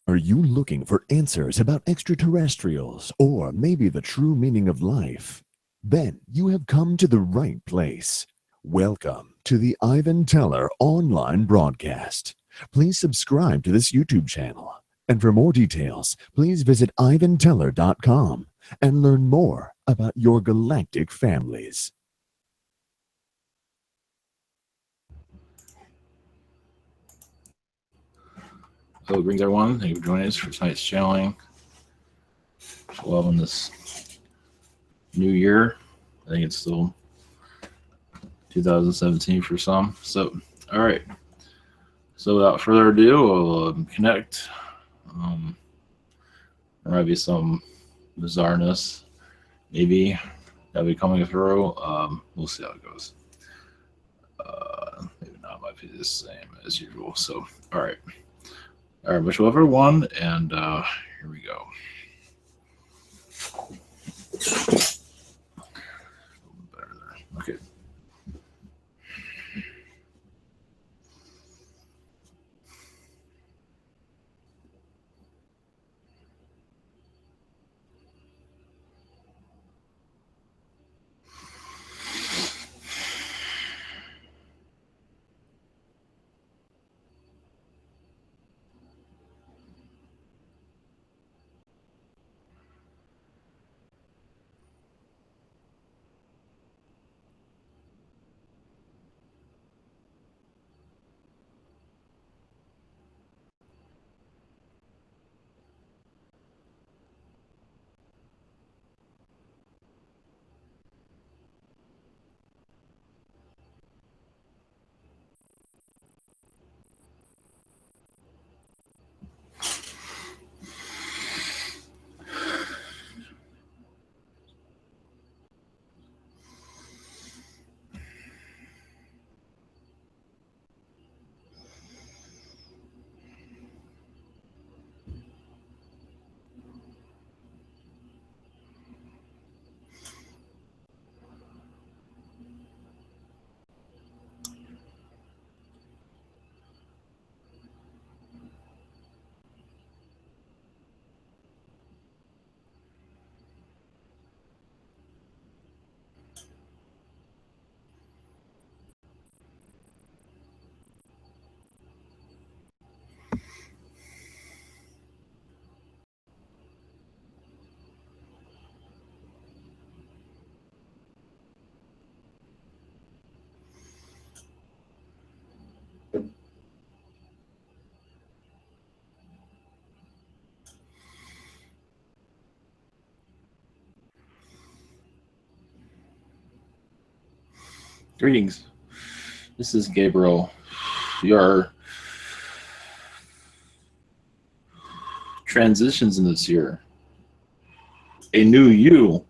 Are you looking for answers about extraterrestrials or maybe the true meaning of life? Then you have come to the right place. Welcome to the Ivan Teller online broadcast. Please subscribe to this YouTube channel. And for more details, please visit ivanteller.com and learn more about your galactic families. Hello, greetings everyone. Thank you for joining us for tonight's channeling. Well, in this new year, I think it's still 2017 for some. So, all right. So, without further ado, we'll connect. There might be some bizarreness, maybe, that'll be coming through. We'll see how it goes. Maybe not. It might be the same as usual. So, all right. All right, wish well everyone, and here we go. Better there. Okay. Greetings. This is Gabriel. Your transitions in this year. A new you,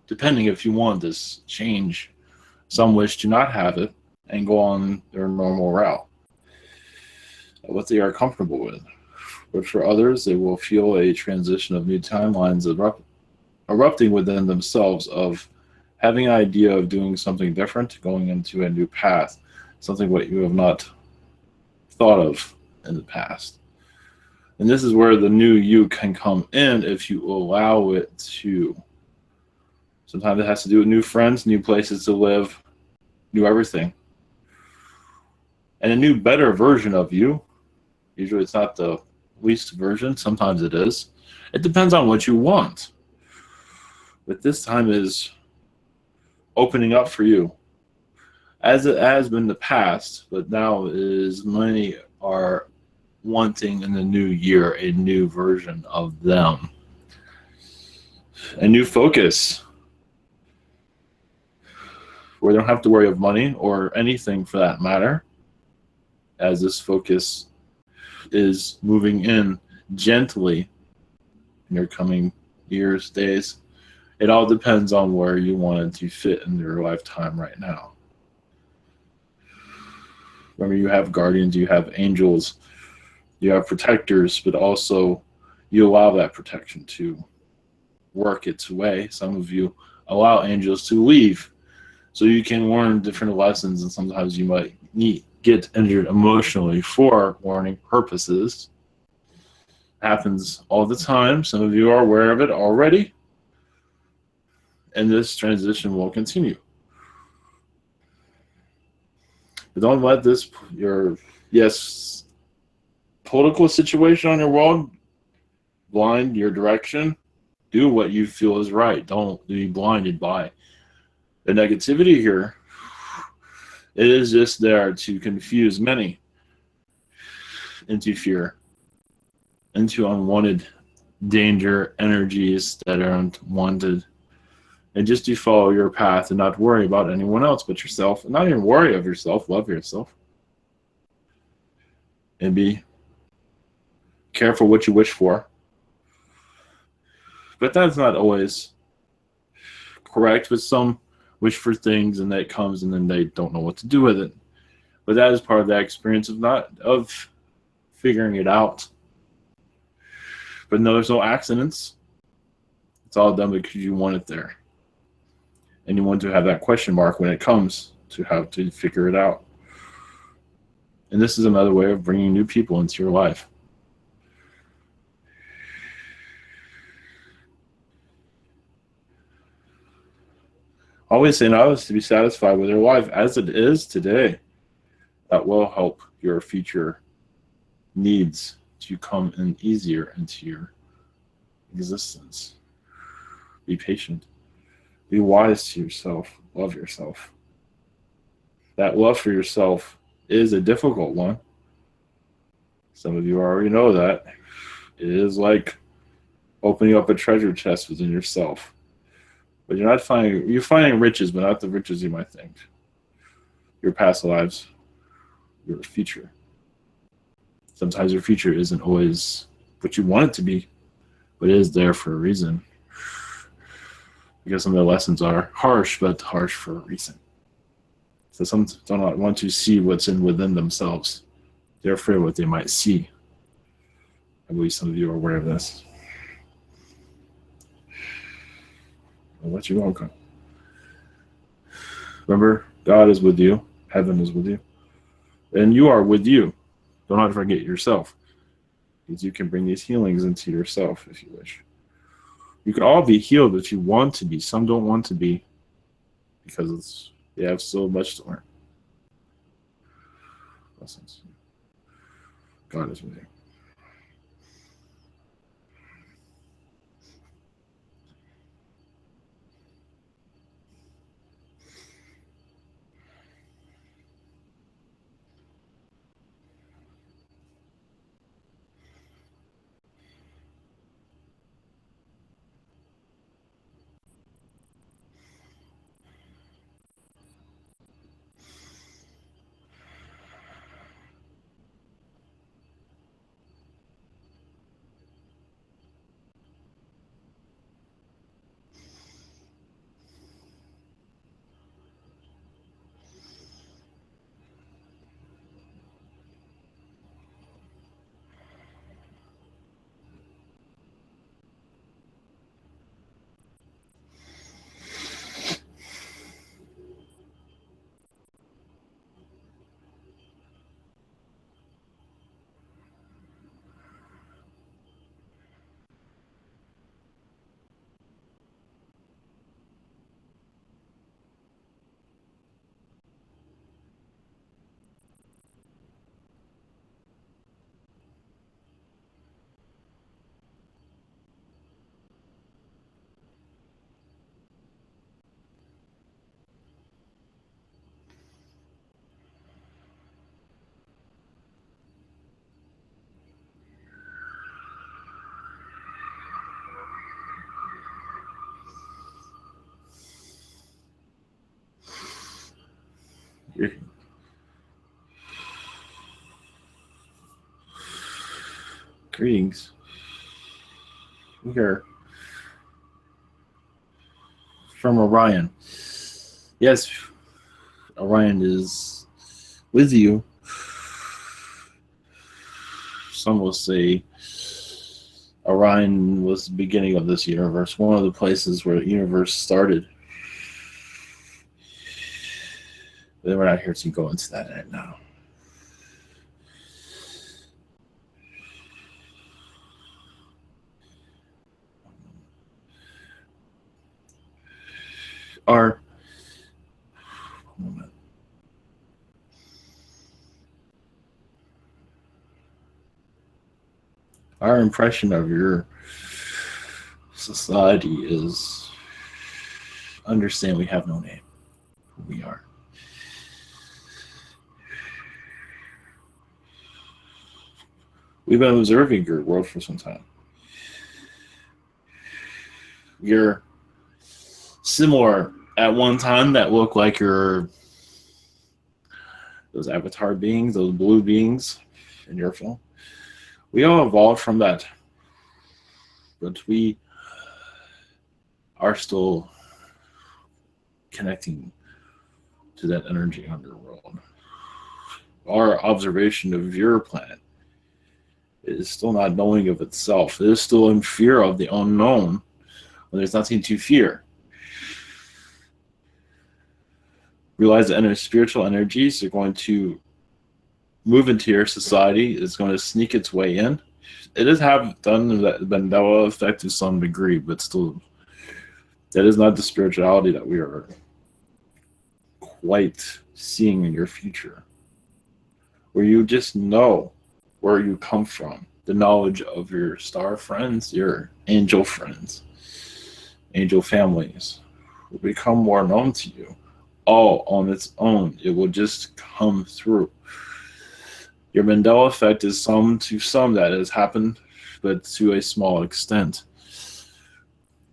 depending if you want this change. Some wish to not have it and go on their normal route, what they are comfortable with. But for others, they will feel a transition of new timelines erupting within themselves of having an idea of doing something different, going into a new path, something what you have not thought of in the past. And this is where the new you can come in if you allow it to. Sometimes it has to do with new friends, new places to live, new everything. And a new, better version of you. Usually it's not the least version. Sometimes it is. It depends on what you want. But this time is opening up for you, as it has been in the past, but now is many are wanting in the new year a new version of them, a new focus where they don't have to worry of money or anything for that matter, as this focus is moving in gently in your coming years, days. It all depends on where you wanted to fit in your lifetime right now. Remember, you have guardians, you have angels, you have protectors, but also you allow that protection to work its way. Some of you allow angels to leave so you can learn different lessons, and sometimes you might get injured emotionally for learning purposes. Happens all the time. Some of you are aware of it already. And this transition will continue. But don't let this, political situation on your world blind your direction. Do what you feel is right. Don't be blinded by the negativity here. It is just there to confuse many into fear, into unwanted danger energies that are unwanted. And just to follow your path and not worry about anyone else but yourself. And not even worry of yourself, love yourself. And be careful what you wish for. But that's not always correct. But some wish for things and that comes and then they don't know what to do with it. But that is part of that experience of figuring it out. But no, there's no accidents. It's all done because you want it there. And you want to have that question mark when it comes to how to figure it out. And this is another way of bringing new people into your life. Always saying others to be satisfied with their life as it is today. That will help your future needs to come in easier into your existence. Be patient. Be wise to yourself. Love yourself. That love for yourself is a difficult one. Some of you already know that. It is like opening up a treasure chest within yourself. But you're finding riches, but not the riches you might think. Your past lives, your future. Sometimes your future isn't always what you want it to be, but it is there for a reason. Because some of the lessons are harsh, but harsh for a reason. So some do not want to see what's within themselves. They're afraid of what they might see. I believe some of you are aware of this. I'll let you all go. Remember, God is with you. Heaven is with you. And you are with you. Do not forget yourself. Because you can bring these healings into yourself if you wish. You can all be healed if you want to be. Some don't want to be because they have so much to learn. Blessings. God is with you. Greetings. We are from Orion. Yes, Orion is with you. Some will say Orion was the beginning of this universe, one of the places where the universe started. But we're not here to go into that right now. Our our impression of your society is understand we have no name. Who we are. We've been observing your world for some time. You're similar at one time that look like those avatar beings, those blue beings in your film. We all evolved from that, but we are still connecting to that energy underworld. Our observation of your planet is still not knowing of itself. It is still in fear of the unknown when there's nothing to fear. Realize that spiritual energies are going to move into your society. It's going to sneak its way in. It has done that Mandela effect to some degree, but still, that is not the spirituality that we are quite seeing in your future, where you just know where you come from, the knowledge of your star friends, your angel friends, angel families will become more known to you, all on its own. It will just come through. Your Mandela effect is to some that has happened, but to a small extent.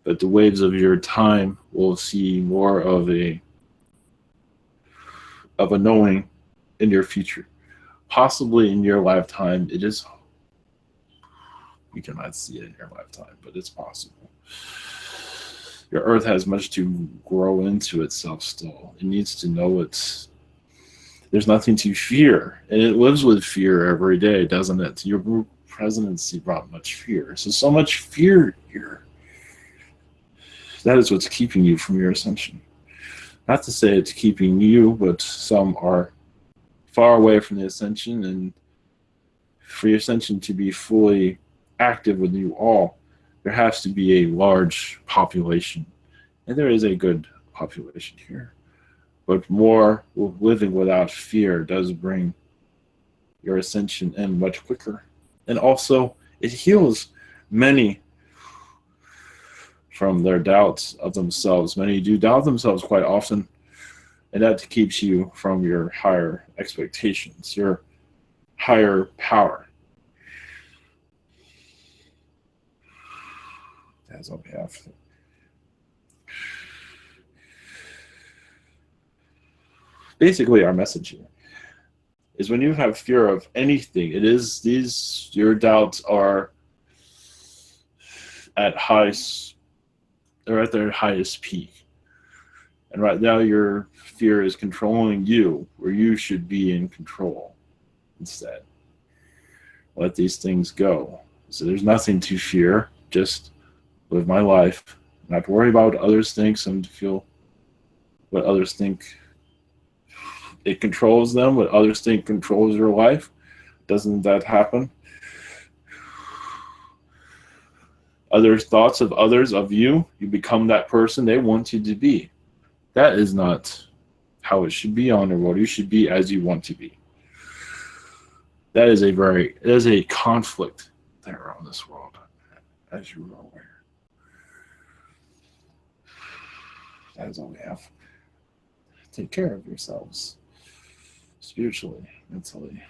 But the waves of your time will see more of a knowing in your future. Possibly in your lifetime, it is. You cannot see it in your lifetime, but it's possible. Your Earth has much to grow into itself still. It needs to know there's nothing to fear, and it lives with fear every day, doesn't it? Your presidency brought much fear. So much fear here. That is what's keeping you from your ascension. Not to say it's keeping you, but some are far away from the ascension, and for your ascension to be fully active with you all, there has to be a large population. And there is a good population here. But more living without fear does bring your ascension in much quicker. And also, it heals many from their doubts of themselves. Many do doubt themselves quite often, and that keeps you from your higher expectations, your higher power. That's all we have. Basically, our message here is when you have fear of anything, your doubts are at their highest peak. And right now your fear is controlling you, where you should be in control instead. Let these things go. So there's nothing to fear. Just live my life. Not to worry about what others think, some to feel what others think it controls them, what others think controls your life. Doesn't that happen? Other thoughts of others, of you become that person they want you to be. That is not how it should be on the road. You should be as you want to be. That is a conflict there on this world, as you are aware. That is all we have. Take care of yourselves, spiritually, mentally.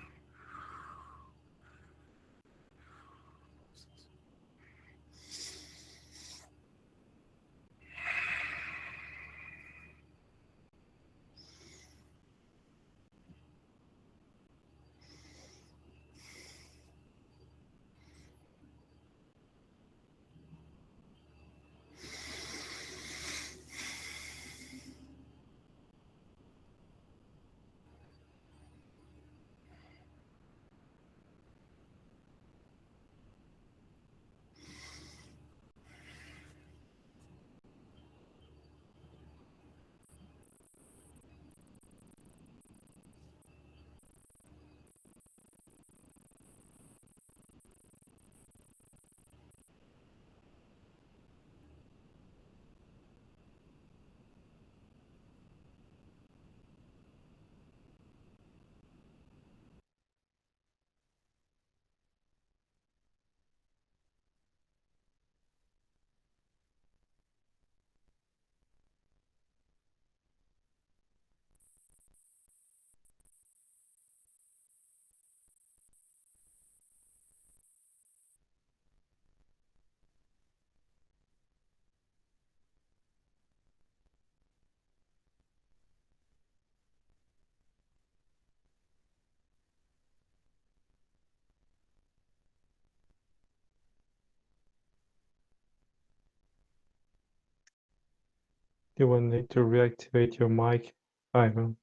You will need to reactivate your mic, Ivan.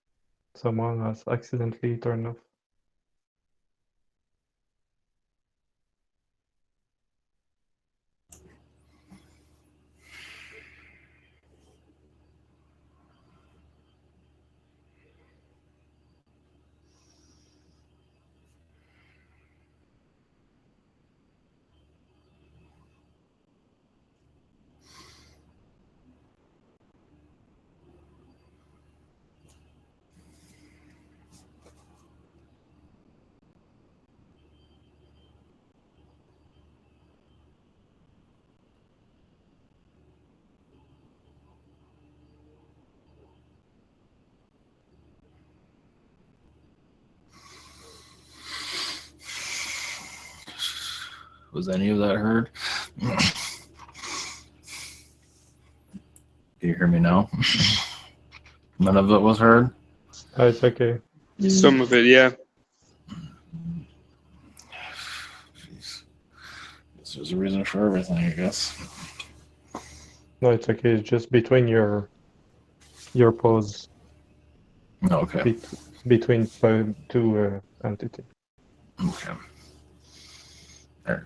Someone has accidentally turned off. Was any of that heard? Can you hear me now? None of it was heard? Oh, it's okay. Some of it, yeah. Jeez. There's a reason for everything, I guess. No, it's okay. It's just between your pause Okay. between two entities. Okay. All right.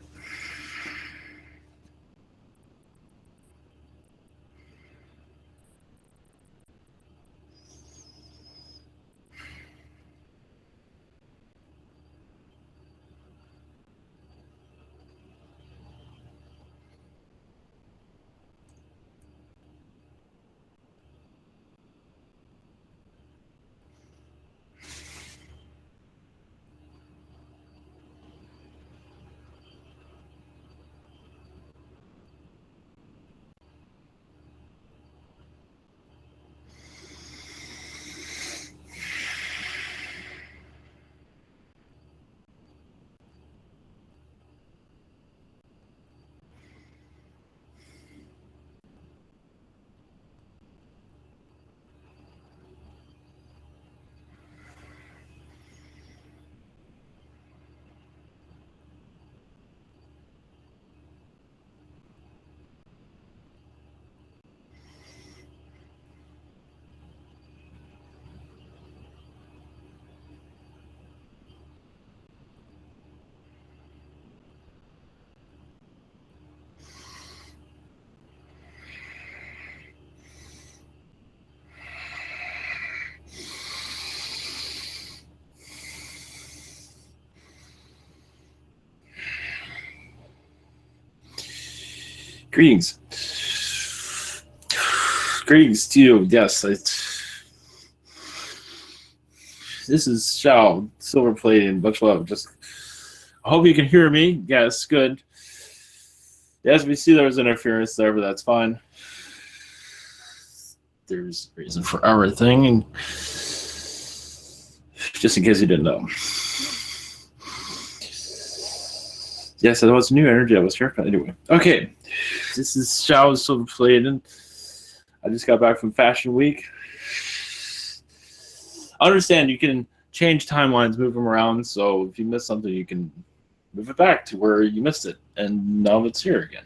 Greetings. Greetings to you. Yes, this is Shao, Silver Pleiadian, much love. Just, I hope you can hear me. Yes, good. Yes, we see there's interference there, but that's fine. There's a reason for everything, and just in case you didn't know. Yes, that was new energy. I was here. Anyway, okay. This is Shao, Silver Pleiadian. I just got back from Fashion Week. I understand you can change timelines, move them around, so if you miss something, you can move it back to where you missed it, and now it's here again.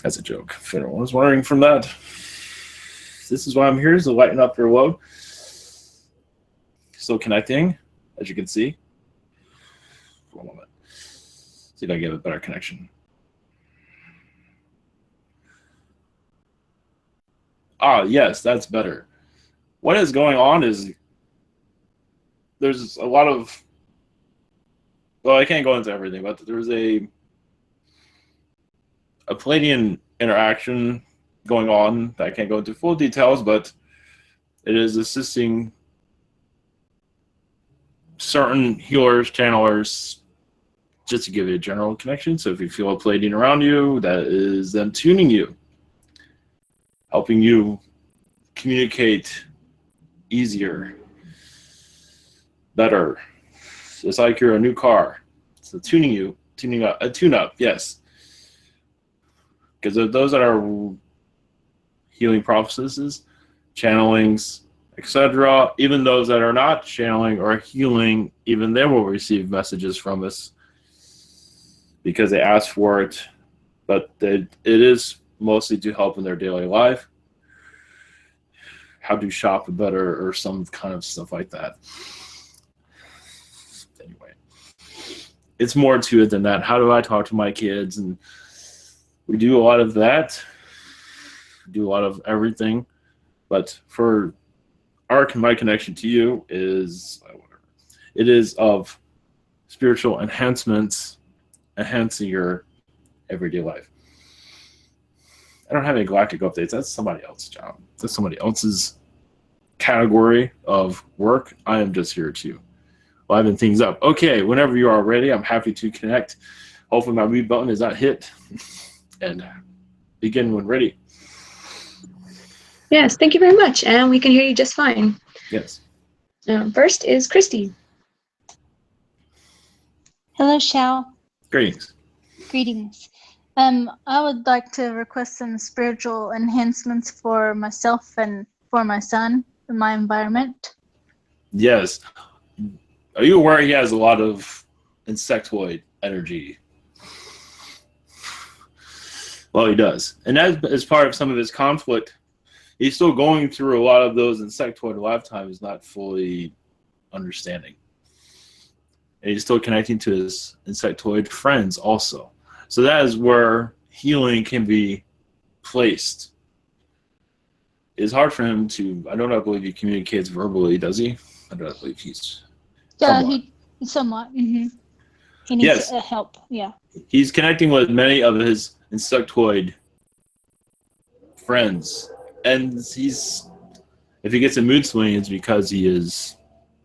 That's a joke. If anyone was wondering from that, this is why I'm here, is to lighten up your load. Still connecting, as you can see. One moment. See if I get a better connection. Ah, yes, that's better. What is going on is there's a lot of, well, I can't go into everything, but there's a Pleiadian interaction going on that I can't go into full details, but it is assisting certain healers, channelers, just to give you a general connection. So if you feel a Pleiadian around you, that is them tuning you, helping you communicate easier, better. It's like you're a new car. So tuning up, a tune-up, yes. Because those that are healing processes, channelings, etc., even those that are not channeling or healing, even they will receive messages from us because they asked for it, but it is mostly to help in their daily life. how to shop better or some kind of stuff like that. Anyway, it's more to it than that. How do I talk to my kids? And we do a lot of that. We do a lot of everything. But for my connection to you is, it is of spiritual enhancements, enhancing your everyday life. I don't have any galactic updates. That's somebody else's job. That's somebody else's category of work. I am just here to liven things up. Okay, whenever you are ready, I'm happy to connect. Hopefully my mute button is not hit. And begin when ready. Yes, thank you very much. And we can hear you just fine. Yes. First is Christy. Hello, Shao. Greetings. Greetings. I would like to request some spiritual enhancements for myself and for my son in my environment. Yes. Are you aware he has a lot of insectoid energy? Well, he does. And that is part of some of his conflict. He's still going through a lot of those insectoid lifetimes, not fully understanding. And he's still connecting to his insectoid friends also. So that is where healing can be placed. It's hard for him to, I don't believe he communicates verbally, does he? I don't believe he's somewhat. He somewhat. Mm-hmm. He needs help, yeah. He's connecting with many of his insectoid friends. And if he gets a mood swing, it's because he is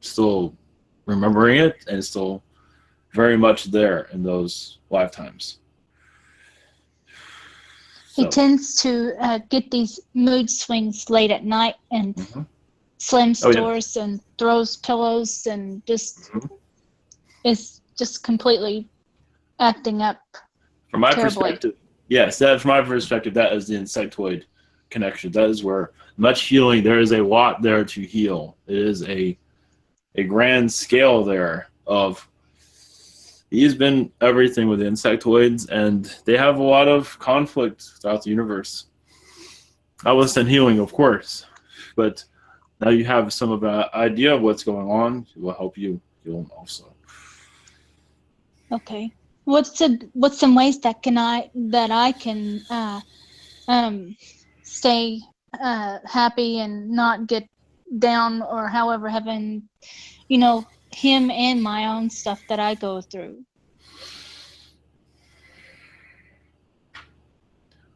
still remembering it and still very much there in those lifetimes. He tends to get these mood swings late at night and slams doors and throws pillows and just is just completely acting up. From my terribly. perspective, yes, from my perspective, that is the insectoid connection. That is where much healing, there is a lot there to heal. It is a grand scale there of, he's been everything with the insectoids, and they have a lot of conflict throughout the universe. I was sent healing, of course, but now you have some of an idea of what's going on. It will help you heal them also. Okay. What's some ways that I can stay happy and not get down, or however, having him and my own stuff that I go through?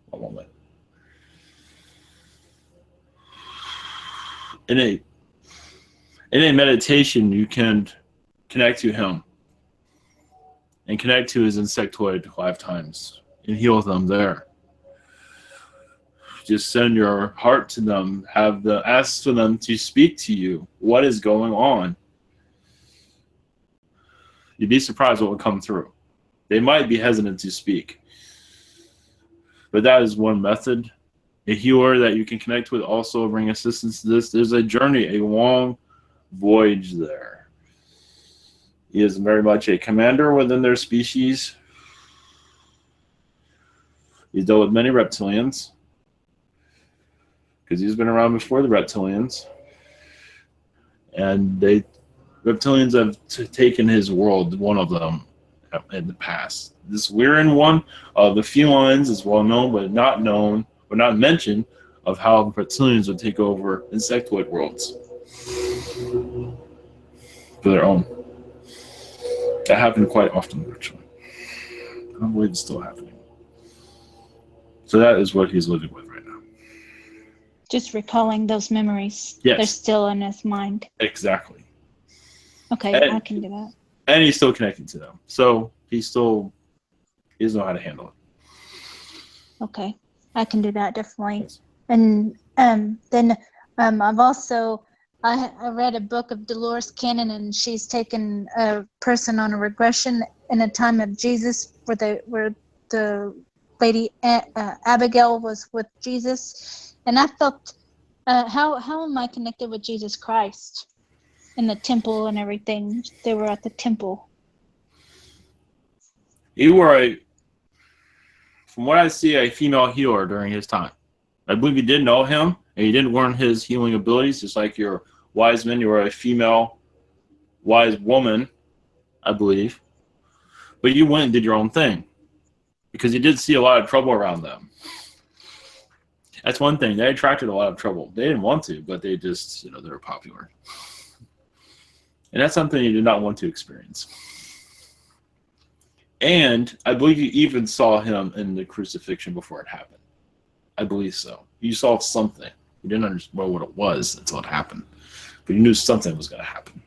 One moment. In a meditation, you can connect to him and connect to his insectoid lifetimes and heal them there. Just send your heart to them. Ask for them to speak to you. What is going on? You'd be surprised what will come through. They might be hesitant to speak. But that is one method. A healer that you can connect with also bring assistance to this. There's a journey, a long voyage there. He is very much a commander within their species. He's dealt with many reptilians, because he's been around before the reptilians. And reptilians have taken his world, one of them, in the past. This Lyran one of the felines is well known, but not mentioned of how reptilians would take over insectoid worlds for their own. That happened quite often, actually. I don't believe it's still happening. So that is what he's living with right now. Just recalling those memories. Yes. They're still in his mind. Exactly. Okay, And I can do that. And he's still connected to them. So he doesn't know how to handle it. Okay, I can do that, definitely. Yes. And then I've also I read a book of Dolores Cannon, and she's taken a person on a regression in a time of Jesus, where the lady Abigail was with Jesus, and I felt how am I connected with Jesus Christ in the temple and everything? They were at the temple. You were from what I see, a female healer during his time. I believe you did know him, and you didn't learn his healing abilities, just like your wise men. You were a female wise woman, I believe. But you went and did your own thing because you did see a lot of trouble around them. That's one thing. They attracted a lot of trouble. They didn't want to, but they just, they were popular. And that's something you did not want to experience. And I believe you even saw him in the crucifixion before it happened. I believe so. You saw something. You didn't understand what it was until it happened. But you knew something was going to happen.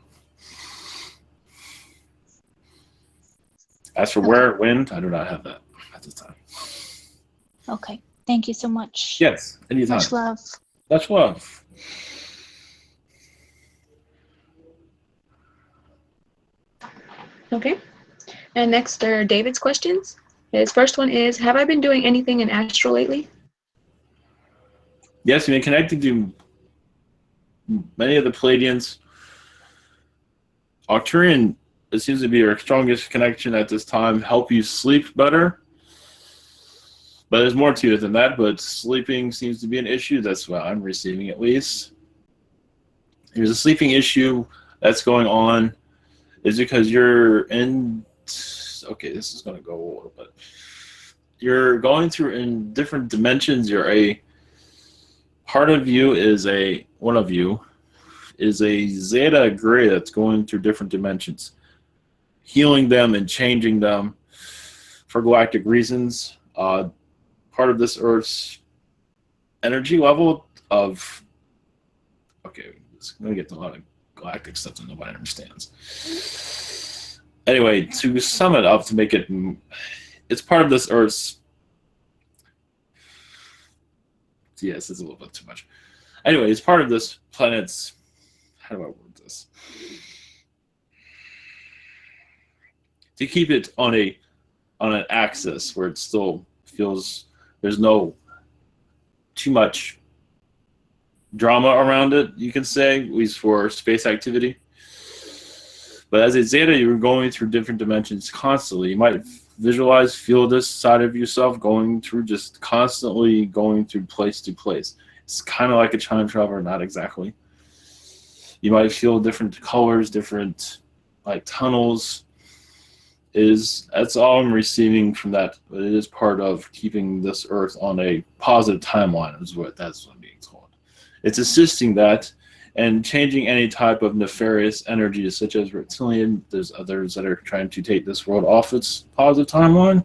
As for where it went, I do not have that at this time. Okay. Thank you so much. Yes, anytime. Much love. Much love. Okay. And next are David's questions. His first one is, have I been doing anything in astral lately? Yes, you've been connecting to many of the Pleiadians. Arcturian, it seems to be your strongest connection at this time. Help you sleep better. But there's more to it than that, but sleeping seems to be an issue. That's what I'm receiving, at least. There's a sleeping issue that's going on. Is because you're in... Okay, this is going to go a little bit. You're going through in different dimensions. You're a... Part of you is a... One of you is a Zeta Gray that's going through different dimensions. Healing them and changing them for galactic reasons. Part of this Earth's energy level of... Okay, it's going to get to a lot of galactic stuff that nobody understands. Anyway, to sum it up, to make it... It's part of this Earth's... Yes, it's a little bit too much. Anyway, it's part of this planet's... How do I word this? To keep it on an axis where it still feels there's no too much drama around it, you can say, at least for space activity. But as a Zeta, you're going through different dimensions constantly. You might visualize, feel this side of yourself going through, just constantly going through place to place. It's kind of like a time traveler, not exactly. You might feel different colors, different like tunnels. That's all I'm receiving from that. But it is part of keeping this Earth on a positive timeline, that's what I'm being told. It's assisting that and changing any type of nefarious energy, such as reptilian. There's others that are trying to take this world off its positive timeline.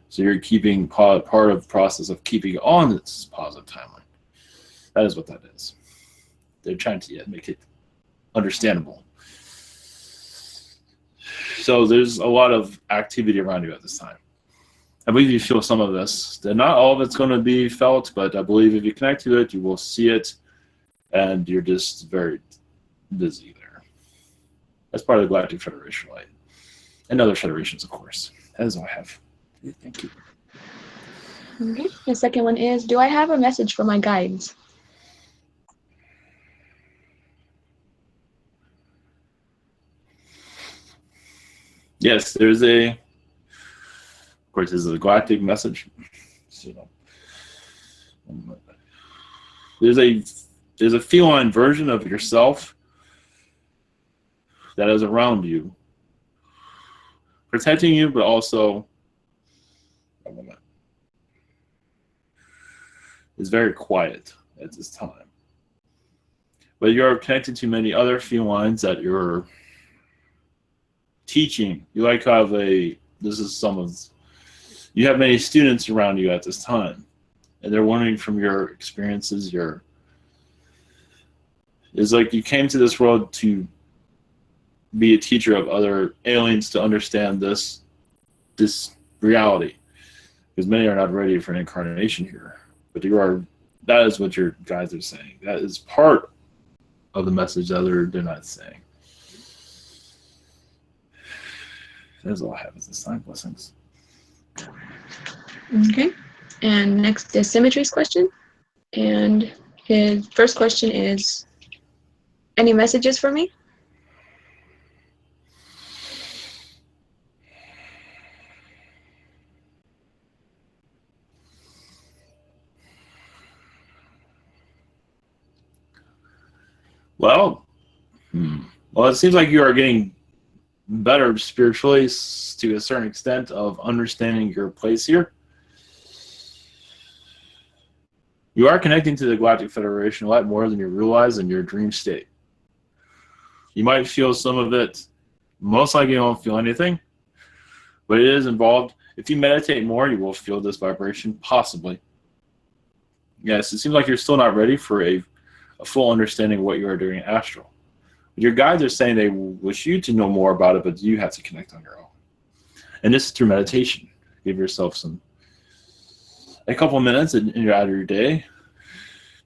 So you're keeping part of the process of keeping it on its positive timeline. That is what that is. They're trying to make it understandable. So there's a lot of activity around you at this time. I believe you feel some of this. Not all of it's going to be felt, but I believe if you connect to it, you will see it, and you're just very busy there. That's part of the Galactic Federation Light. And other federations, of course. That is all I have. Thank you. Okay. The second one is, do I have a message for my guides? Yes, there's of course, this is a galactic message. So, there's a feline version of yourself that is around you, protecting you, but also is very quiet at this time. But you're connected to many other felines that you're teaching. You like have you have many students around you at this time, and they're learning from your experiences. It's like you came to this world to be a teacher of other aliens to understand this reality, because many are not ready for an incarnation here. But that is what your guides are saying. That is part of the message that they're not saying. That's all I have at this time. Blessings. Okay. And next is Symmetry's question. And his first question is, any messages for me? Well, well, it seems like you are getting better spiritually to a certain extent of understanding your place here. You are connecting to the Galactic Federation a lot more than you realize in your dream state. You might feel some of it. Most likely you won't feel anything, but it is involved. If you meditate more, you will feel this vibration, possibly. Yes, it seems like you're still not ready for a full understanding of what you are doing in astral. But your guides are saying they wish you to know more about it, but you have to connect on your own. And this is through meditation. Give yourself a couple minutes out of your day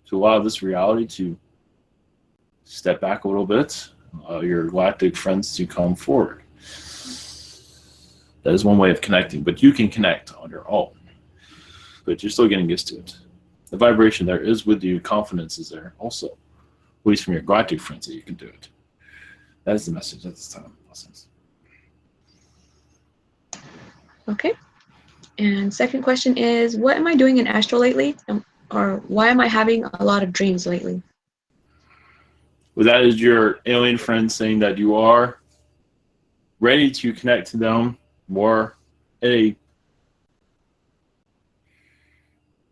to allow this reality to step back a little bit, your galactic friends to come forward. That is one way of connecting, but you can connect on your own. But you're still getting used to it. The vibration there is with you. Confidence is there also, at least from your galactic friends, that you can do it. That is the message at this time. Blessings. Okay. And second question is, what am I doing in astral lately? Or why am I having a lot of dreams lately? Well, that is your alien friend saying that you are ready to connect to them more in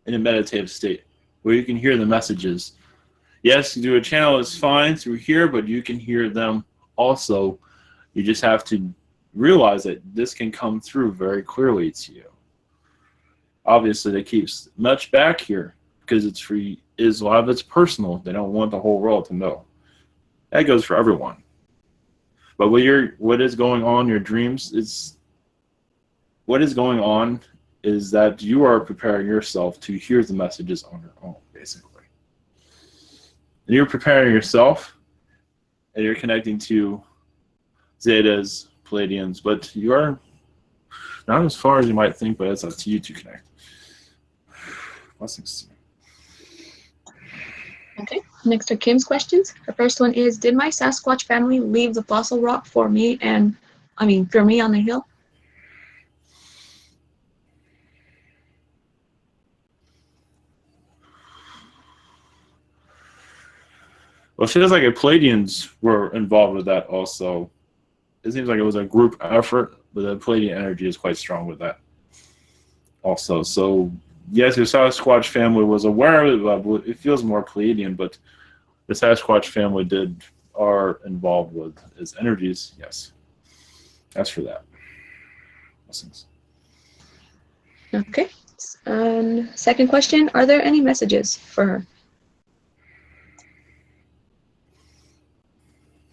a meditative state where you can hear the messages. Yes, through a channel is fine through here, but you can hear them also. You just have to realize that this can come through very clearly to you. Obviously, that keeps much back here because it's free. Is a lot of it's personal. They don't want the whole world to know. That goes for everyone. But what is going on in your dreams is what is going on is that you are preparing yourself to hear the messages on your own, basically. And you're preparing yourself, and you're connecting to Zetas, Pleiadians, but you are not as far as you might think, but it's up to you to connect. Blessings. Okay. Next are Kim's questions. The first one is, did my Sasquatch family leave the fossil rock for me on the hill? Well, it feels like the Pleiadians were involved with that also. It seems like it was a group effort, but the Pleiadian energy is quite strong with that also. So, yes, your Sasquatch family was aware of it, but it feels more Pleiadian, but the Sasquatch family are involved with his energies, yes. As for that. Blessings. Okay. Second question, are there any messages for her?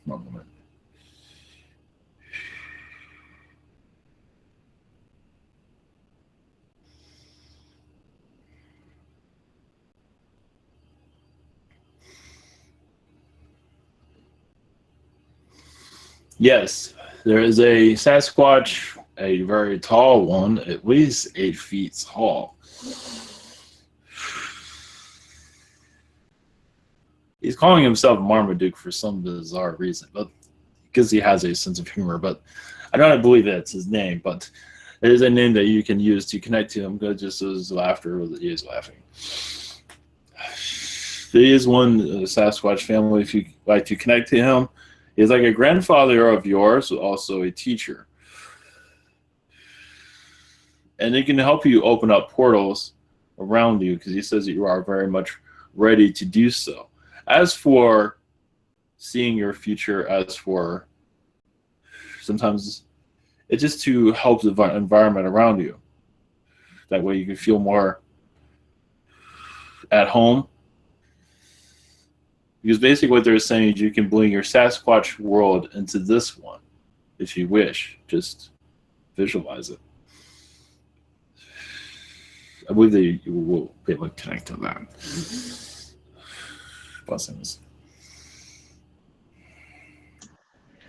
One moment. Yes, there is a Sasquatch, a very tall one, at least 8 feet tall. He's calling himself Marmaduke for some bizarre reason, but because he has a sense of humor. But I don't believe that's his name, but it is a name that you can use to connect to him, because just his laughter, he is laughing. He is one Sasquatch family. If you like to connect to him, he's like a grandfather of yours, also a teacher. And it can help you open up portals around you, because he says that you are very much ready to do so. As for seeing your future, as for sometimes it's just to help the environment around you. That way you can feel more at home. Because basically what they're saying is you can bring your Sasquatch world into this one if you wish. Just visualize it. I believe that you will be able to connect to that. Blessings.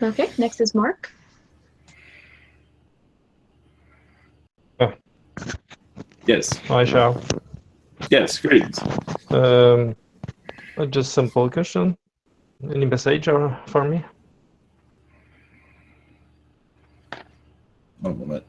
Okay, next is Mark. Oh, Yes. hi, Shao. Yes, great. Just simple question. Any message for me? One moment.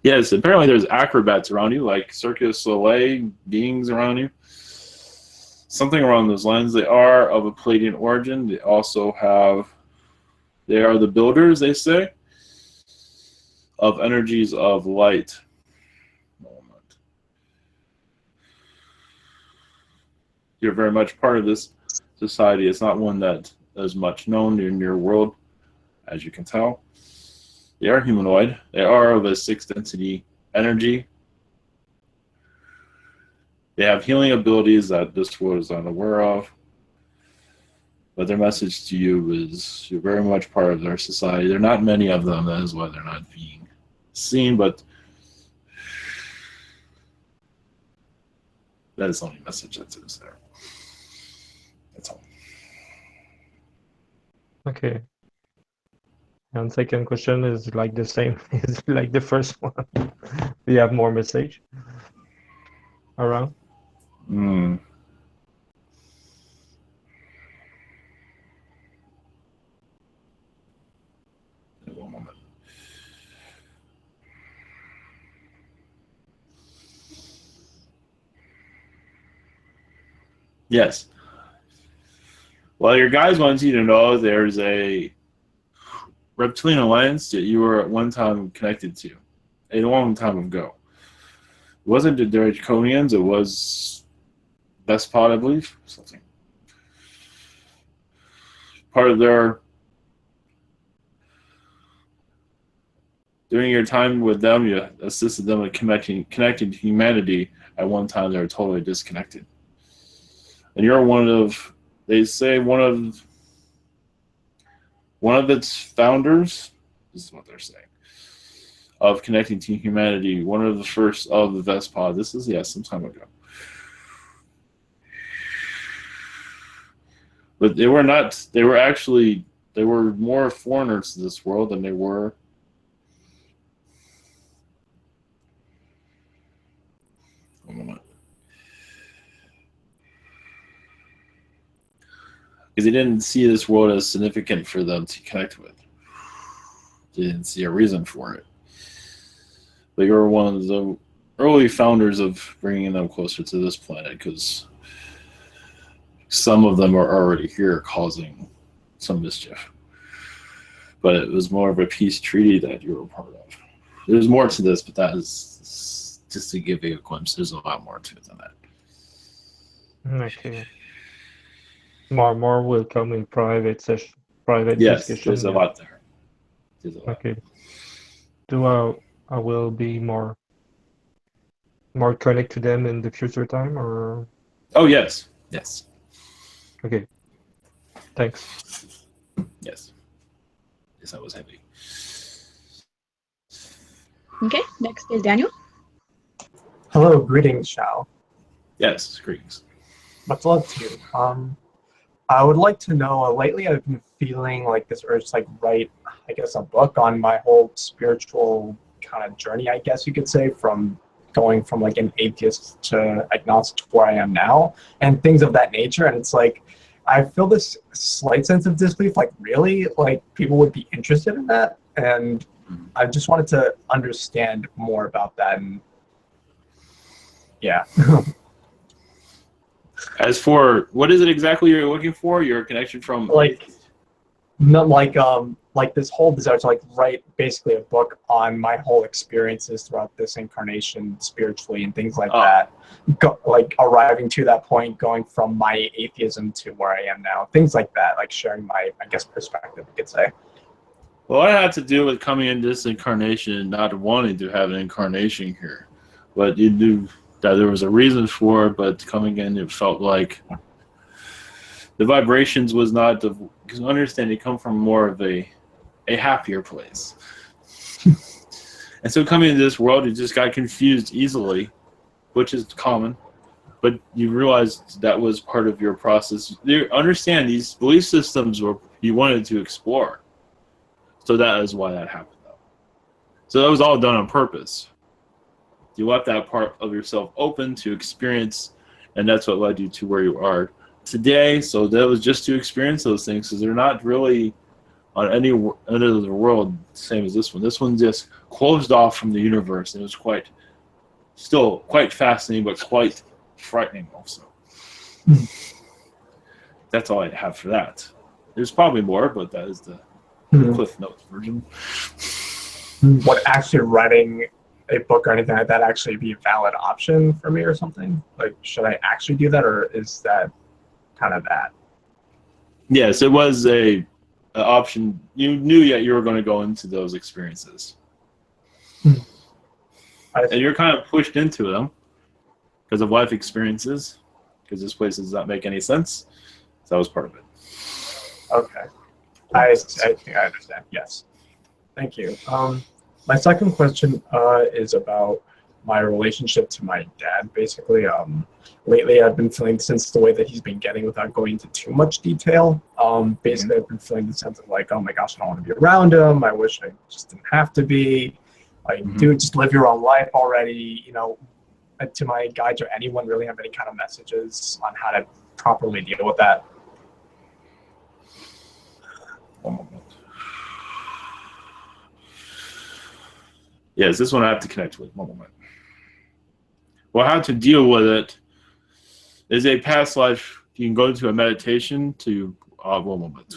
Yes, apparently there's acrobats around you, like Circus Soleil beings around you. Something along those lines. They are of a Pleiadian origin. They also have, they are the builders, they say, of energies of light. You're very much part of this society. It's not one that is much known in your world, as you can tell. They are humanoid. They are of a 6th density energy. They have healing abilities that this world is unaware of. But their message to you is you're very much part of their society. There are not many of them. That is why they're not being seen, but that is the only message that is there. That's all. Okay. And second question is like the same, is like the first one. Do you have more message around? Hmm. One moment. Yes. Well, your guys want you to know there's a reptilian alliance that you were at one time connected to, a long time ago. It wasn't the Draconians, it was Despot, I believe, something. Part of their, during your time with them, you assisted them in connecting to humanity. At one time, they were totally disconnected. And you're one of, they say, one of its founders, this is what they're saying, of connecting to humanity, one of the first of the Vespod. This is, yes, some time ago. But they were not, they were actually, they were more foreigners to this world than they were. One moment. Because they didn't see this world as significant for them to connect with. They didn't see a reason for it. But you were one of the early founders of bringing them closer to this planet, because some of them are already here causing some mischief. But it was more of a peace treaty that you were part of. There's more to this, but that is just to give you a glimpse. There's a lot more to it than that. Okay. More will come in private session, private Yes, discussion. there's a lot there. There's a lot. Okay. Do I will be more connect to them in the future time, or? Oh, yes. Yes. Okay. Thanks. Yes. Yes, that was heavy. Okay, next is Daniel. Hello, greetings, Shao. Yes, greetings. Much love to you. I would like to know, lately I've been feeling like this urge to write, I guess, a book on my whole spiritual kind of journey, I guess you could say, from going from an atheist to agnostic to where I am now, and things of that nature. And it's I feel this slight sense of disbelief, really, people would be interested in that. And I just wanted to understand more about that. And yeah. As for, what is it exactly you're looking for? Your connection from... this whole desire to write basically a book on my whole experiences throughout this incarnation spiritually and things like that. Arriving to that point, going from my atheism to where I am now, things like that, sharing my, I guess, perspective, you could say. Well, it had to do with coming in this incarnation and not wanting to have an incarnation here. But you knew that there was a reason for it, but coming in, it felt like the vibrations was not the... Because I understand you come from more of a happier place. And so coming into this world, you just got confused easily, which is common. But you realized that was part of your process. You understand these belief systems were you wanted to explore. So that is why that happened, though. So that was all done on purpose. You left that part of yourself open to experience, and that's what led you to where you are today. So that was just to experience those things, because they're not really on any end of the world, same as this one. This one just closed off from the universe, and it was still quite fascinating, but quite frightening also. That's all I have for that. There's probably more, but that is the Cliff Notes version. Would actually writing a book or anything like that actually be a valid option for me or something? Like, should I actually do that, or is that kind of that? Yes, it was an option. You knew that you were going to go into those experiences. And you're kind of pushed into them because of life experiences, because this place does not make any sense. So that was part of it. Okay. I think I understand. Yes. Thank you. My second question is about my relationship to my dad. Basically, lately I've been feeling, since the way that he's been getting without going into too much detail, basically I've been feeling the sense of like, oh my gosh, I don't want to be around him. I wish I just didn't have to be. Like, dude, just live your own life already. You know, to my guides or anyone really have any kind of messages on how to properly deal with that? One moment. Yes, this one I have to connect with. One moment. Well, how to deal with it is a past life. You can go into a meditation to. One moment.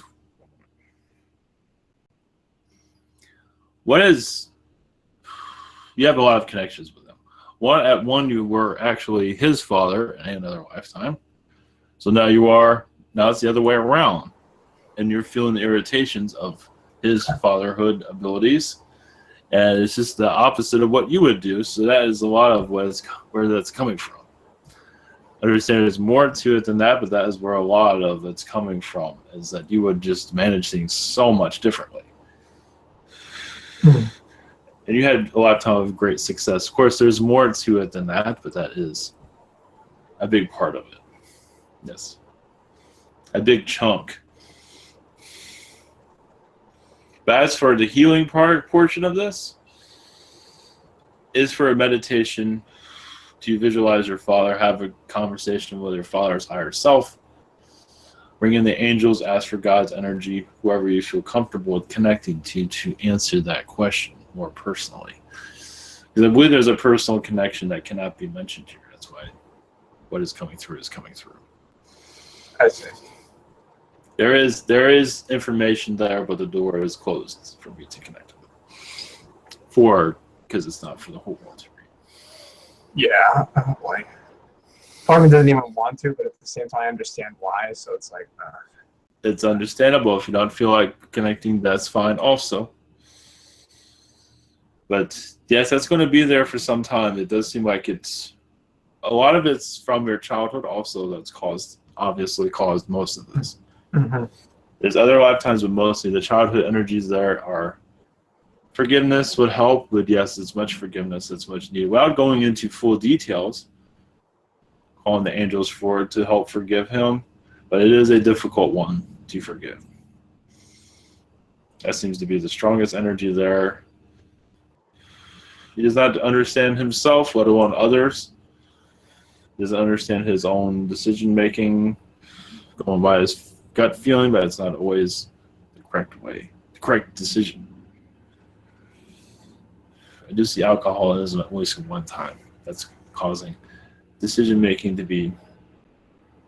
What is? You have a lot of connections with him. One, you were actually his father in another lifetime. So now it's the other way around. And you're feeling the irritations of his fatherhood abilities. And it's just the opposite of what you would do. So that is a lot of where that's coming from. I understand there's more to it than that, but that is where a lot of it's coming from, is that you would just manage things so much differently. And you had a lifetime of great success. Of course, there's more to it than that, but that is a big part of it. Yes. A big chunk. But as for the healing portion of this, is for a meditation to visualize your father, have a conversation with your father's higher self, bring in the angels, ask for God's energy, whoever you feel comfortable with connecting to answer that question more personally. Because I believe there's a personal connection that cannot be mentioned here. That's why what is coming through is coming through. I see. There is information there, but the door is closed for me to connect with. Because it's not for the whole world to read. Yeah, like, part of me doesn't even want to, but at the same time, I understand why. So it's like, It's understandable. If you don't feel like connecting, that's fine also. But yes, that's going to be there for some time. It does seem like a lot of it's from your childhood also that's obviously caused most of this. Mm-hmm. There's other lifetimes, but mostly the childhood energies there are forgiveness would help, but yes, it's much forgiveness that's much needed. Without going into full details, calling the angels forward to help forgive him, but it is a difficult one to forgive. That seems to be the strongest energy there. He does not understand himself, let alone others. He doesn't understand his own decision-making, going by his gut feeling, but it's not always the correct way, the correct decision. I do see alcoholism at least one time. That's causing decision-making to be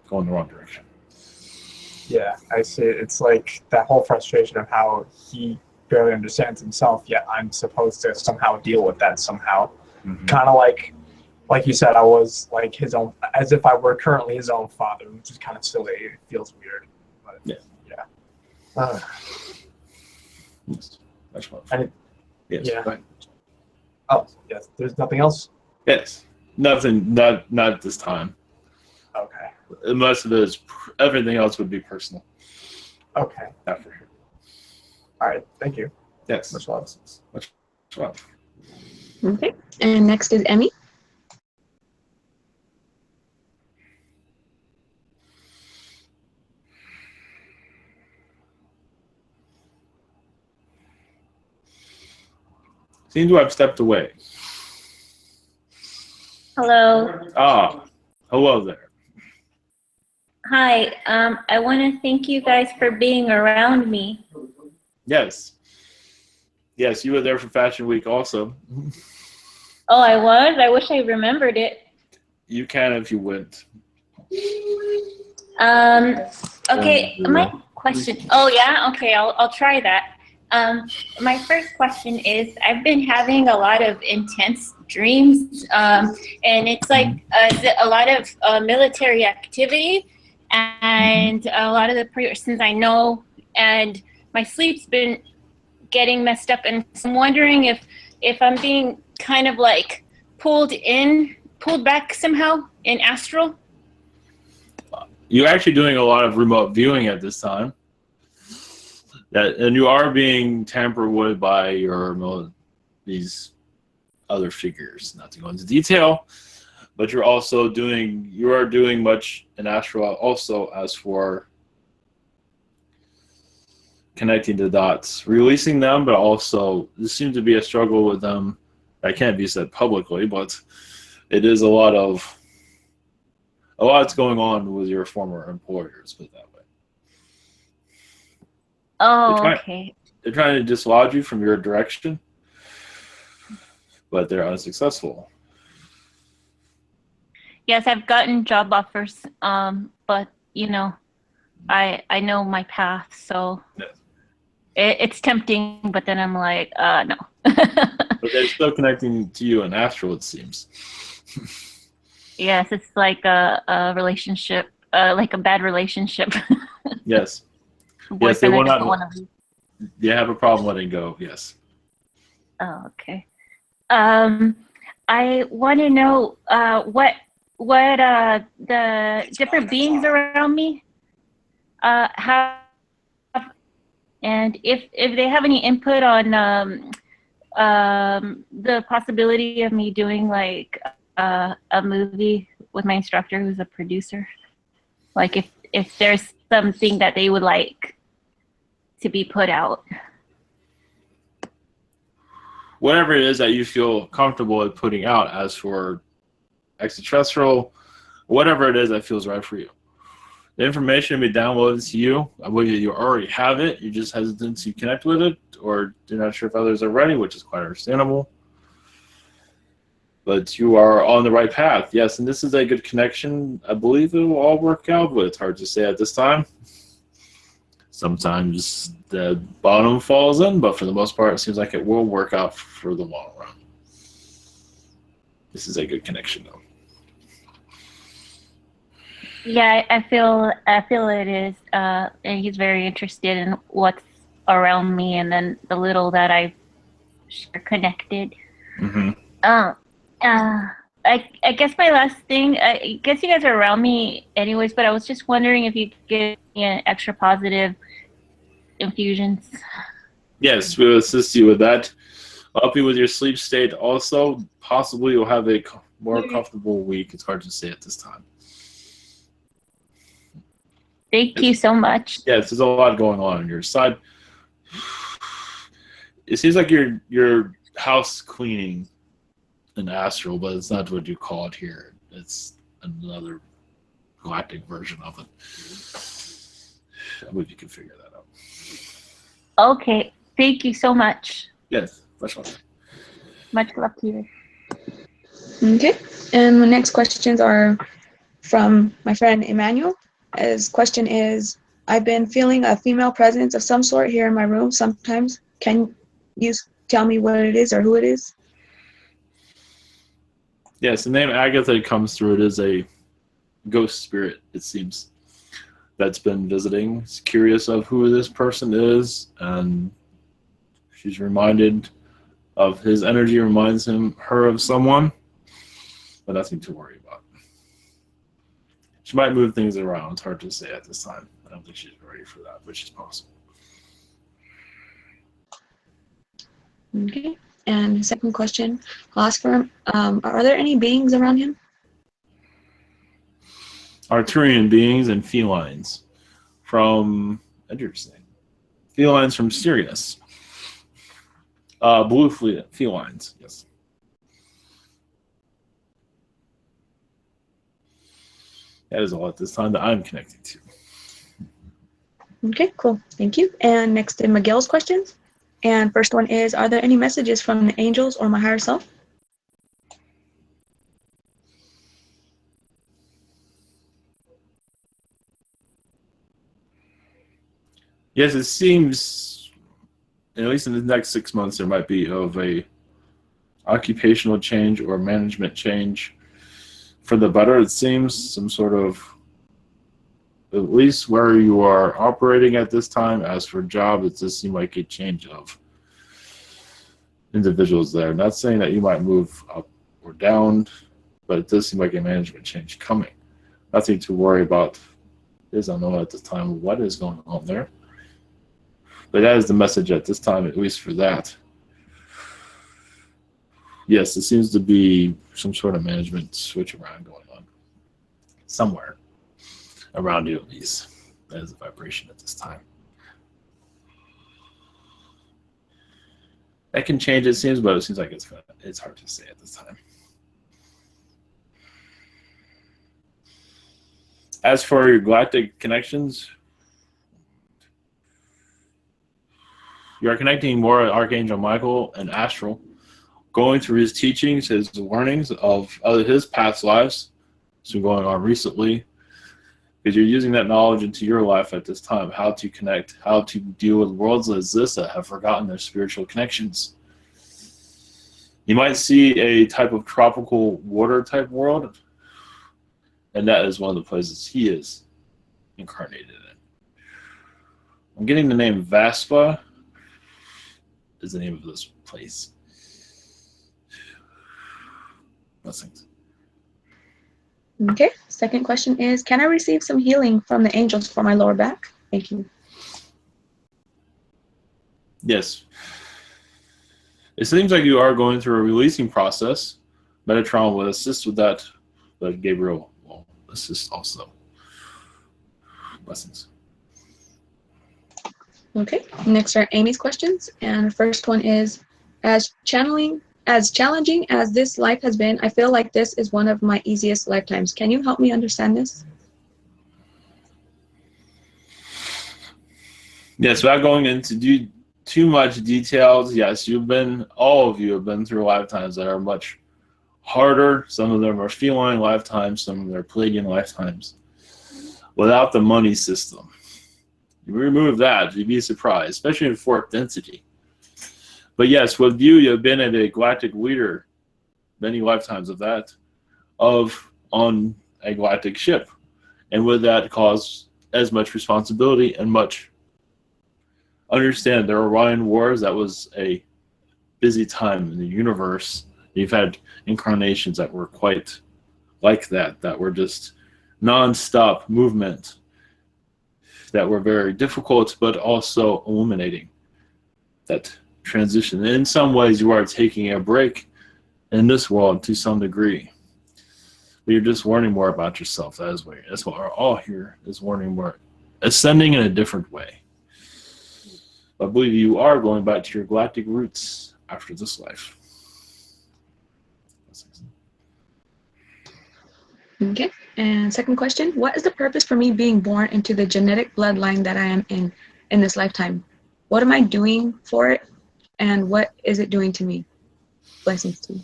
going the wrong direction. Yeah, I see. It's like that whole frustration of how he barely understands himself, yet I'm supposed to somehow deal with that somehow. Mm-hmm. Kind of like you said, I was like his own, as if I were currently his own father, which is kind of silly. It feels weird. But yeah. Yes. That's what. Yes. Yeah. Go ahead. Oh, yes. There's nothing else? Yes. Nothing. Not this time. Okay. Most of it is, everything else would be personal. Okay. Not for sure. All right. Thank you. Yes. Much love. Much love. Okay. And next is Emmy. Seems to have stepped away. Hello. Hello there. Hi. I want to thank you guys for being around me. Yes. Yes, you were there for Fashion Week also. Oh, I was? I wish I remembered it. You can if you went. Okay, my question. Oh yeah, okay, I'll try that. My first question is, I've been having a lot of intense dreams, and it's like a lot of military activity, and a lot of the persons I know, and my sleep's been getting messed up, and so I'm wondering if I'm being kind of like pulled back somehow in astral. You're actually doing a lot of remote viewing at this time. And you are being tampered with by these other figures. Not to go into detail, but you are doing much in astral also as for connecting the dots, releasing them, but also there seems to be a struggle with them that can't be said publicly, but it is a lot's going on with your former employers, put it that way. Oh, okay. They're trying to dislodge you from your direction, but they're unsuccessful. Yes, I've gotten job offers, but I know my path, so Yes. it's tempting. But then I'm like, no. But they're still connecting to you in astral, it seems. Yes, it's like a relationship, like a bad relationship. Yes. Yes, they Boyfriend, will I just not. don't want to leave. They have a problem letting go. Yes. Oh, okay. I want to know what the different beings around me have, and if they have any input on the possibility of me doing like a movie with my instructor, who's a producer. Like if there's something that they would like to be put out. Whatever it is that you feel comfortable with putting out, as for extraterrestrial, whatever it is that feels right for you. The information will be downloaded to you. I believe you already have it. You're just hesitant to connect with it, or you're not sure if others are ready, which is quite understandable. But you are on the right path. Yes, and this is a good connection. I believe it will all work out, but it's hard to say at this time. Sometimes the bottom falls in, but for the most part, it seems like it will work out for the long run. This is a good connection, though. Yeah, I feel it is, and he's very interested in what's around me, and then the little that I share connected. Mm-hmm. I guess my last thing, I guess you guys are around me anyways, but I was just wondering if you could give me an extra positive infusions. Yes, we'll assist you with that. I'll help you with your sleep state. Also, possibly you'll have a more comfortable week. It's hard to say at this time. Thank you so much. Yes, there's a lot going on your side. It seems like you're house cleaning in astral, but it's not what you call it here. It's another galactic version of it. I believe you can figure that out. Okay, thank you so much. Yes, much love. Much love to you. Okay, and the next questions are from my friend Emmanuel. His question is, I've been feeling a female presence of some sort here in my room sometimes. Can you tell me what it is or who it is? Yes, the name Agatha comes through. It is a ghost spirit, it seems, that's been visiting. It's curious of who this person is, and she's reminded of his energy, reminds her of someone, but nothing to worry about. She might move things around. It's hard to say at this time. I don't think she's ready for that, which is possible. Okay, and second question, I'll ask for him. Are there any beings around him? Arcturian beings and felines from, interesting, felines from Sirius. Blue felines, yes. That is all at this time that I'm connected to. Okay, cool. Thank you. And next in Miguel's questions. And first one is, are there any messages from the angels or my higher self? Yes, it seems, at least in the next 6 months, there might be of a occupational change or management change for the better. It seems some sort of, at least where you are operating at this time. As for job, it does seem like a change of individuals there. Not saying that you might move up or down, but it does seem like a management change coming. Nothing to worry about. Is unknown at this time what is going on there. But that is the message at this time, at least for that. Yes, it seems to be some sort of management switch around going on. Somewhere around you, at least. That is a vibration at this time. That can change, it seems, but it seems like it's hard to say at this time. As for your galactic connections, you are connecting more with Archangel Michael and Astral, going through his teachings, his warnings of his past lives, so going on recently, because you're using that knowledge into your life at this time, how to connect, how to deal with worlds as this that have forgotten their spiritual connections. You might see a type of tropical water type world, and that is one of the places he is incarnated in. I'm getting the name Vaspa is the name of this place. Blessings. Okay, second question is, can I receive some healing from the angels for my lower back? Thank you. Yes. It seems like you are going through a releasing process. Metatron will assist with that, but Gabriel will assist also. Blessings. Okay, next are Amy's questions. And the first one is, as challenging as this life has been, I feel like this is one of my easiest lifetimes. Can you help me understand this? Yes, without going into too much details, yes, all of you have been through lifetimes that are much harder. Some of them are feline lifetimes, some of them are Pleiadian lifetimes. Without the money system. You remove that, you'd be surprised, especially in fourth density. But yes, with you have been at a galactic leader, many lifetimes of that, on a galactic ship. And with that cause as much responsibility and much understand there are Orion Wars. That was a busy time in the universe. You've had incarnations that were quite like that were just non-stop movement, that were very difficult, but also illuminating that transition. In some ways, you are taking a break in this world to some degree. But you're just learning more about yourself. That's what we're all here is learning more, ascending in a different way. I believe you are going back to your galactic roots after this life. Okay, and second question, what is the purpose for me being born into the genetic bloodline that I am in this lifetime? What am I doing for it, and what is it doing to me? Blessings to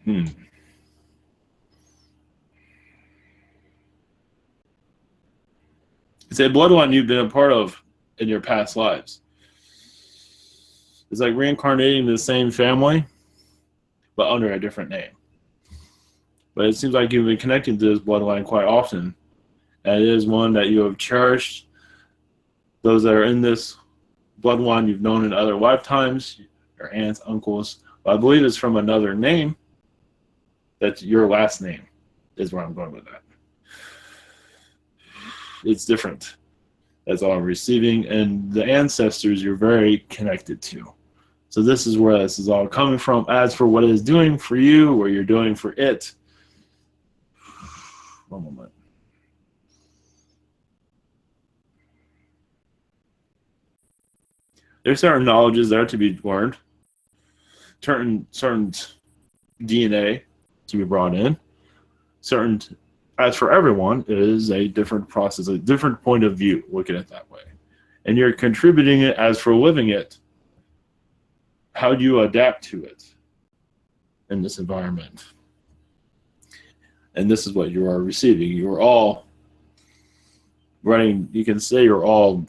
you. It's a bloodline you've been a part of in your past lives. It's like reincarnating the same family, but under a different name. But it seems like you've been connecting to this bloodline quite often. And it is one that you have cherished. Those that are in this bloodline you've known in other lifetimes, your aunts, uncles. But I believe it's from another name. That's your last name is where I'm going with that. It's different. That's all I'm receiving. And the ancestors you're very connected to. So this is where this is all coming from. As for what it is doing for you, what you're doing for it. One moment. There's certain knowledges there to be learned. Certain DNA to be brought in. As for everyone, it is a different process, a different point of view. Look at it that way. and you're contributing it as for living it, how do you adapt to it in this environment? And this is what you are receiving. You are all writing, you can say you're all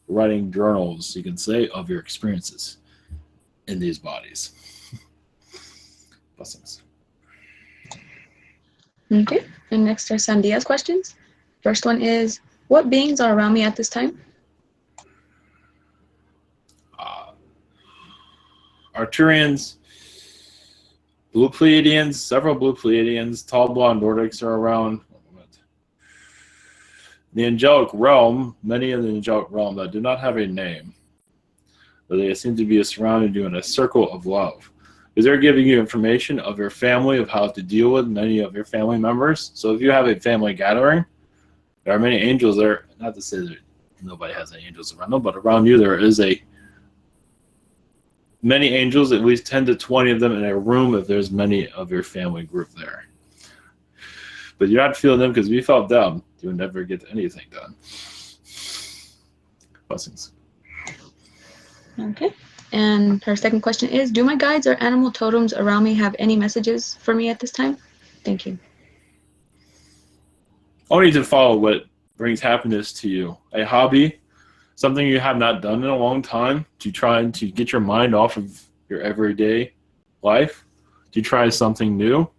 writing journals, you can say, of your experiences in these bodies. Blessings. Okay, and next are Sandia's questions. First one is, what beings are around me at this time? Arcturians, blue Pleiadians, several blue Pleiadians, tall blonde Nordics are around. The angelic realm, many in the angelic realm that do not have a name, but they seem to be surrounding you in a circle of love. Because they're giving you information of your family, of how to deal with many of your family members. So if you have a family gathering, there are many angels there. Not to say that nobody has any angels around them, but around you there is many angels, at least 10 to 20 of them in a room if there's many of your family group there. But you're not feeling them because if you felt them, you would never get anything done. Blessings. Okay. And her second question is, do my guides or animal totems around me have any messages for me at this time? Thank you. Only to follow what brings happiness to you. A hobby, something you have not done in a long time, to try to get your mind off of your everyday life, to try something new,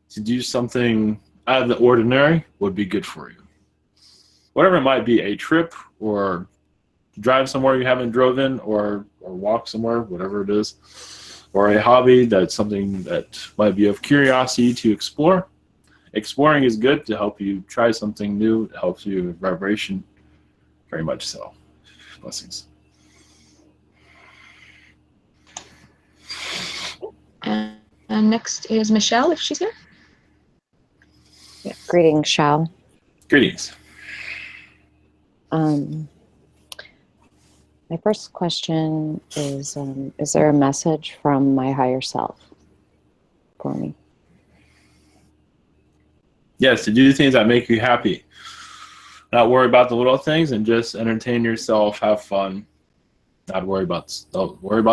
to do something out of the ordinary would be good for you. Whatever it might be, a trip or drive somewhere you haven't driven or walk somewhere, whatever it is, or a hobby that's something that might be of curiosity to explore. Exploring is good to help you try something new. It helps you with vibration, very much so. Blessings. And next is Michelle, if she's here. Yeah. Greetings, Shao. Greetings. My first question is there a message from my higher self for me? Yes, to do things that make you happy. Not worry about the little things and just entertain yourself, have fun. Don't worry about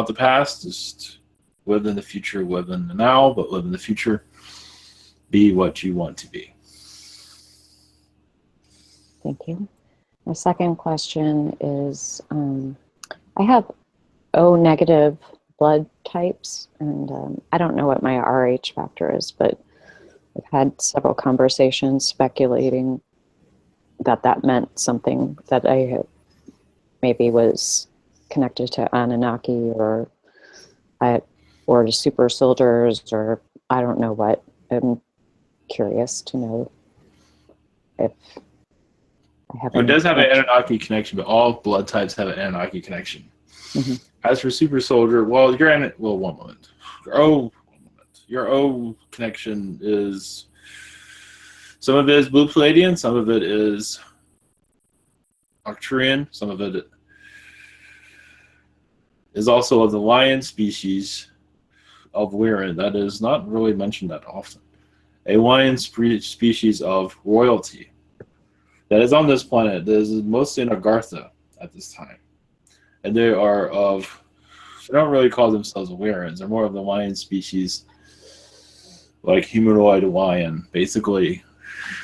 the past. Just live in the future, live in the now, but live in the future. Be what you want to be. Thank you. My second question is, I have O negative blood types, and I don't know what my RH factor is, but I've had several conversations speculating that that meant something, that I had maybe was connected to Anunnaki or to super soldiers, or I don't know what. I'm curious to know if I have. It does have an Anunnaki connection, but all blood types have an Anunnaki connection. Mm-hmm. As for super soldier, well, one moment. Your O connection is, some of it is blue Pleiadian, some of it is Arcturian, some of it is also of the lion species of Orion. That is not really mentioned that often. A lion species of royalty that is on this planet. That is mostly in Agartha at this time. And they don't really call themselves Orions. They're more of the lion species, like humanoid lion, basically,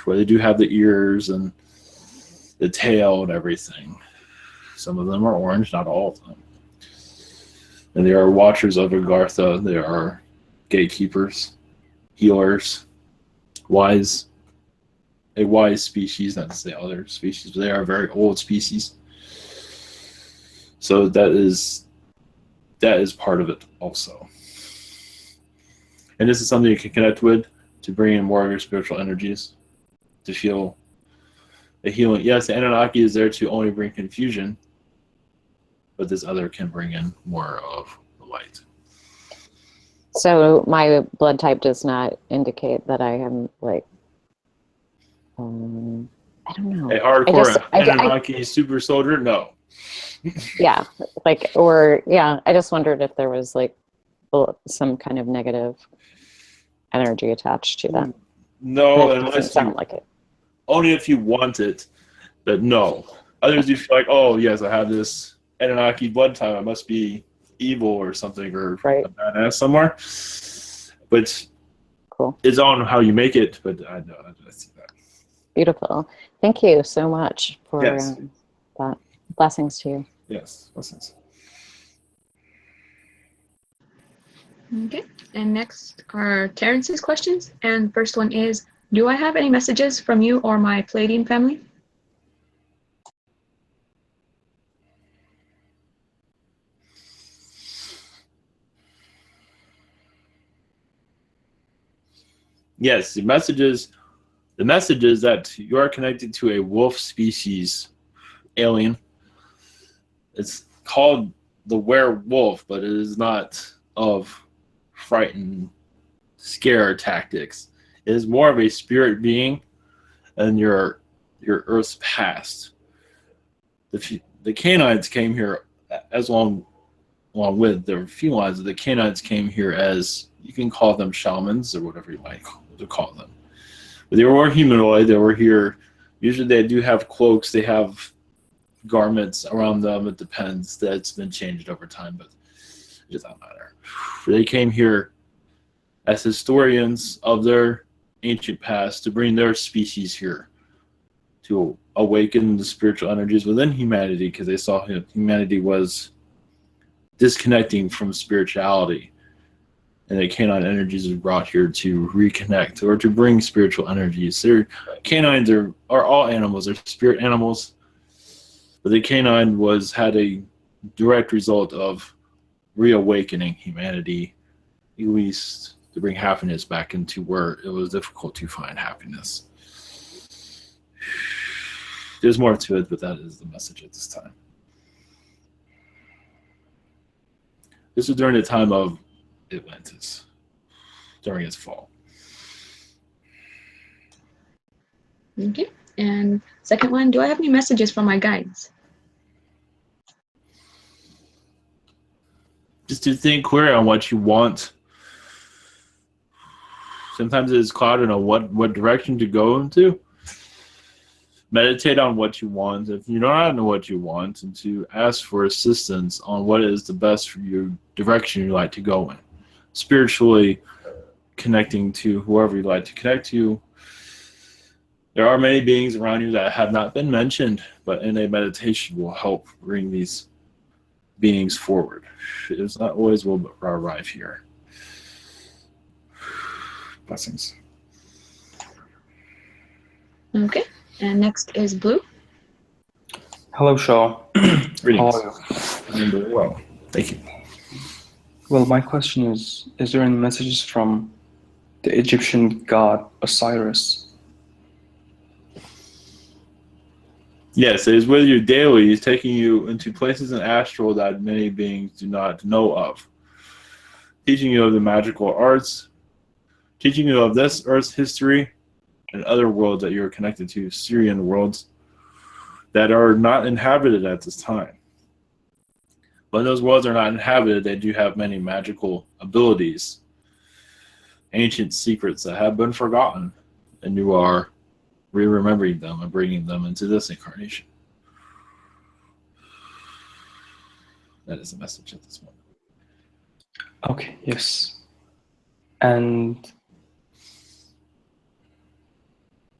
where they do have the ears and the tail and everything. Some of them are orange, not all of them. And they are watchers of Agartha. They are gatekeepers, healers, a wise species, not to say other species, but they are a very old species. So that is part of it also. And this is something you can connect with to bring in more of your spiritual energies, to feel a healing. Yes, the Anunnaki is there to only bring confusion, but this other can bring in more of the light. So my blood type does not indicate that I am like, I don't know. A hardcore Anunnaki super soldier? No. Yeah, I just wondered if there was like some kind of negative energy attached to that. No, unless unless you like it. Only if you want it, but no. Others you feel like, oh yes, I have this Anunnaki blood type. I must be evil or something, or Right. a badass somewhere. But Cool. it's on how you make it. But I know I see that. Beautiful. Thank you so much for Yes. that. Blessings to you. Yes, lessons. Okay. And next are Terrence's questions. And first one is, do I have any messages from you or my Pleiadian family? Yes, the message is that you are connected to a wolf species alien. It's called the werewolf, but it is not of frightened, scare tactics. It is more of a spirit being and your Earth's past. The canines came here as along with the felines. The canines came here as, you can call them shamans or whatever you might call them. But they were humanoid. They were here. Usually they do have cloaks. They have garments around them. It depends. That's been changed over time, but it does not matter. They came here as historians of their ancient past to bring their species here to awaken the spiritual energies within humanity, because they saw humanity was disconnecting from spirituality, and the canine energies are brought here to reconnect or to bring spiritual energies. Canines are all animals. They're spirit animals, but the canine had a direct result of reawakening humanity, at least to bring happiness back into where it was difficult to find happiness. There's more to it, but that is the message at this time. This was during the time of Atlantis, during its fall. Okay. And second one, do I have any messages from my guides? Just to think clear on what you want. Sometimes it is clouded on what direction to go into. Meditate on what you want. If you don't know what you want, and to ask for assistance on what is the best for you, direction you like to go in. Spiritually connecting to whoever you'd like to connect to. There are many beings around you that have not been mentioned, but in a meditation will help bring these beings forward. It's not always will arrive here. Blessings. Okay. And next is Blue. Hello, Shao. Greetings. How are you? I'm doing well. Thank you. Well, my question is there any messages from the Egyptian god Osiris? Yes, it is with you daily. He's taking you into places in astral that many beings do not know of. Teaching you of the magical arts, teaching you of this Earth's history, and other worlds that you're connected to, Syrian worlds, that are not inhabited at this time. When those worlds are not inhabited, they do have many magical abilities, ancient secrets that have been forgotten, and you are re-remembering them and bringing them into this incarnation. That is the message at this moment. Okay, yes. And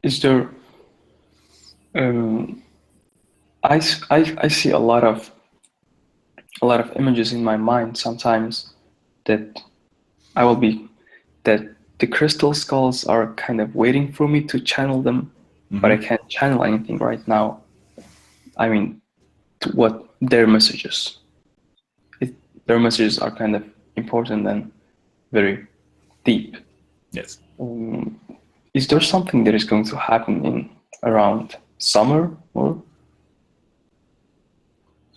is there I see a lot of images in my mind sometimes that that the crystal skulls are kind of waiting for me to channel them, but I can't channel anything right now. I mean, what their messages. Their messages are kind of important and very deep. Yes. Is there something that is going to happen in around summer, or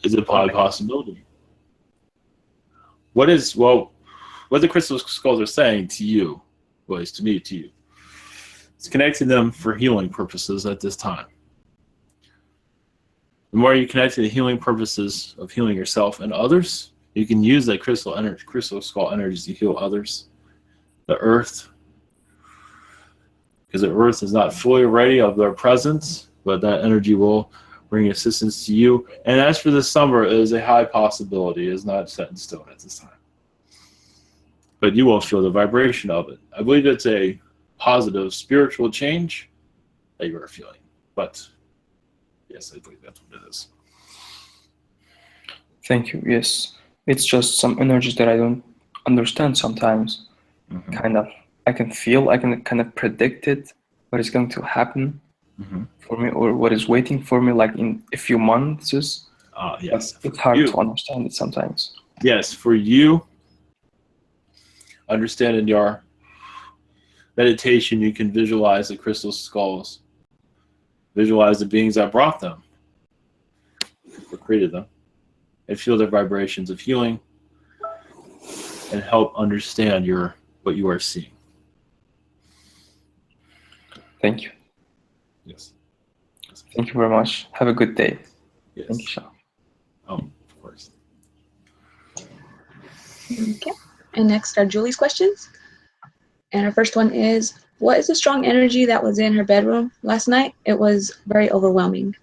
is it a possibility? What the crystal skulls are saying to you, was to me, to you. It's connecting them for healing purposes at this time. The more you connect to the healing purposes of healing yourself and others, you can use that crystal skull energies to heal others. The earth, because the earth is not fully ready of their presence, but that energy will bring assistance to you. And as for this summer, it is a high possibility. It is not set in stone at this time. But you will feel the vibration of it. I believe it's a positive spiritual change that you are feeling. But yes, I believe that's what it is. Thank you. Yes, it's just some energies that I don't understand sometimes. Kind of, I can feel, I can kind of predict it, what is going to happen for me, or what is waiting for me, like in a few months. Yes, it's hard to understand it sometimes. Yes, for you, understand in your meditation, you can visualize the crystal skulls, visualize the beings that brought them, or created them, and feel their vibrations of healing, and help understand what you are seeing. Thank you. Yes. Thank you very much. Have a good day. Yes. Thank you, Shao. Of course. Okay. And next are Julie's questions. And our first one is, what is the strong energy that was in her bedroom last night? It was very overwhelming.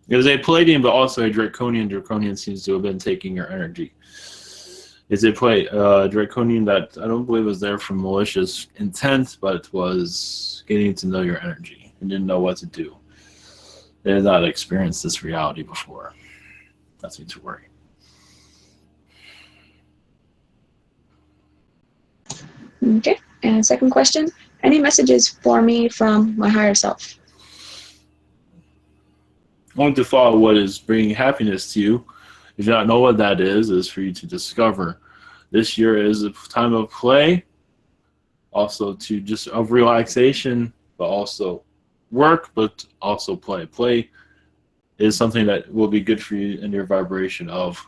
It was a Pleiadian, but also a Draconian. Draconian seems to have been taking your energy. Is a Draconian that I don't believe was there for malicious intent, but was getting to know your energy and didn't know what to do. They had not experienced this reality before. Nothing to worry. Okay. And second question, any messages for me from my higher self? Only to follow what is bringing happiness to you. If you don't know what that is for you to discover. This year is a time of play, also to just of relaxation, but also work, but also play. Play is something that will be good for you in your vibration of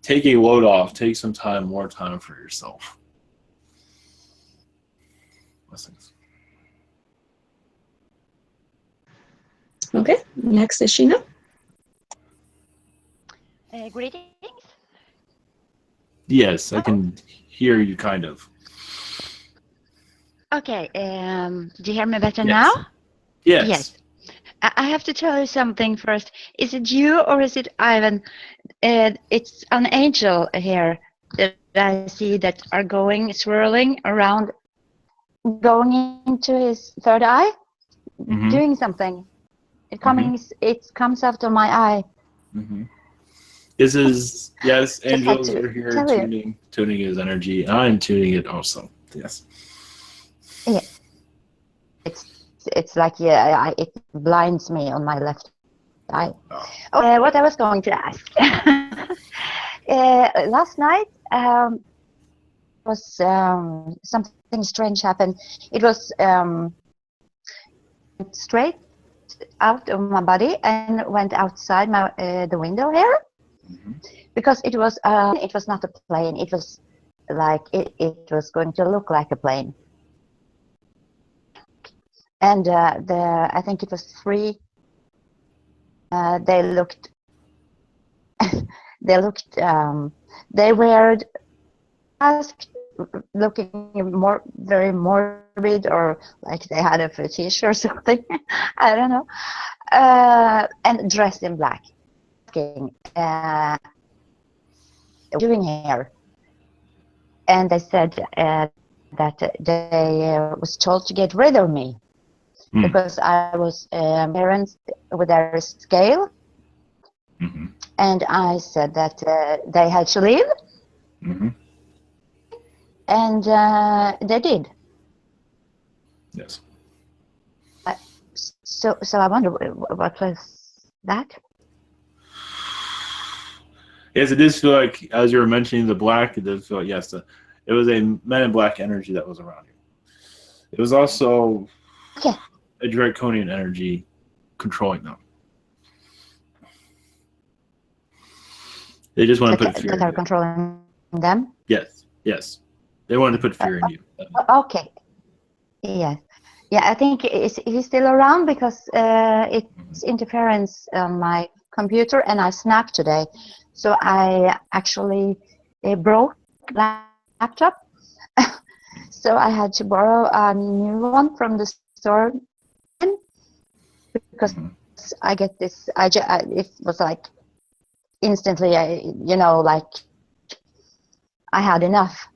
taking a load off, take some time, more time for yourself. Blessings. Okay. Next is Sheena. Greetings. Yes, I can hear you kind of. Okay, do you hear me better Yes. now? Yes. Yes. I have to tell you something first. Is it you or is it Ivan? It's an angel here that I see that are swirling around, going into his third eye, doing something. It comes out of my eye. This is, yes, angels to are here tell tuning his energy. I'm tuning it also. Yes. Yeah. It's like, yeah, it blinds me on my left eye. What I was going to ask. Last night was something strange happened. It was straight out of my body and went outside the window here, because it was not a plane. It was like it was going to look like a plane. And I think it was 3. They looked. They were looking very morbid, or like they had a fetish or something. I don't know. And dressed in black. Doing hair. And they said that they was told to get rid of me. Because I was parents with their scale, and I said that they had to leave, and they did. Yes. So I wonder what was that? Yes, it does feel like, as you were mentioning the black, it does feel like, yes, it was a men in black energy that was around you. It was also a Draconian energy controlling them. They just want to put fear in you. Controlling them? Yes, yes. They wanted to put fear in you. Okay. Yes. Yeah, I think he's still around because it's interference on my computer, and I snapped today. So I actually broke laptop. So I had to borrow a new one from the store because I get this. It was like instantly. Like I had enough.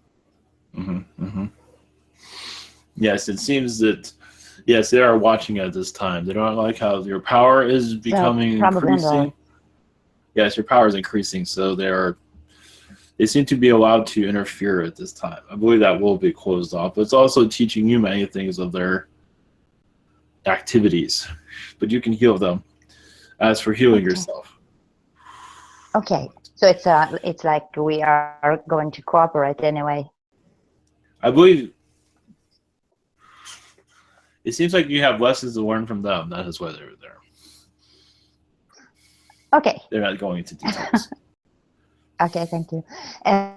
Yes, it seems that. Yes, they are watching at this time. They don't like how your power is becoming increasing. Yes, your power is increasing, so they seem to be allowed to interfere at this time. I believe that will be closed off, but it's also teaching you many things of their activities. But you can heal them. As for healing yourself. Okay, so it's like we are going to cooperate anyway. I believe it seems like you have lessons to learn from them. That is why they're there. Okay. They're not going into details. Okay, thank you. And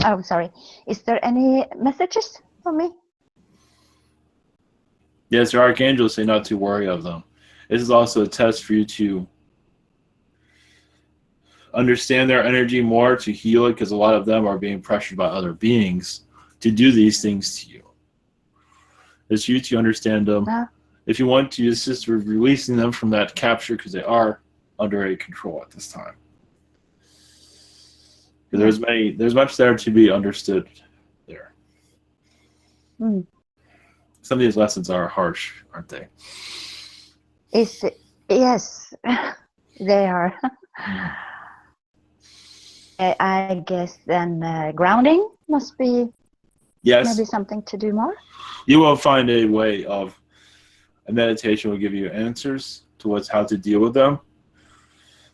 oh, sorry. Is there any messages for me? Yes, your archangels say not to worry of them. This is also a test for you to understand their energy more, to heal it, because a lot of them are being pressured by other beings to do these things to you. It's you to understand them. If you want to assist with releasing them from that capture, because they are under a control at this time. There's much there to be understood there. Some of these lessons are harsh, aren't they? Yes, they are. I guess then grounding must be maybe something to do more. You will find a way of a meditation will give you answers to how to deal with them.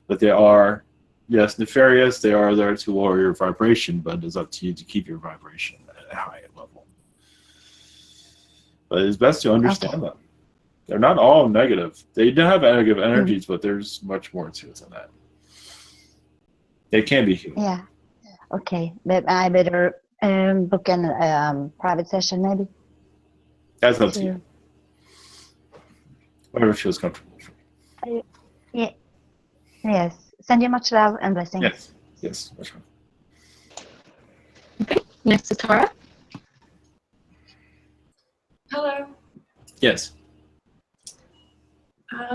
But they are, yes, nefarious. They are there to lower your vibration, but it's up to you to keep your vibration at a high level. But it's best to understand them. They're not all negative. They do have negative energies, but there's much more to it than that. They can be healed. Yeah. Okay. But I better book a private session, maybe. That's up to you. Whatever feels comfortable for you. Yeah. Yes. Send you much love and blessings. Yes. Yes. That's right. Okay. Next is Tara. Hello. Yes.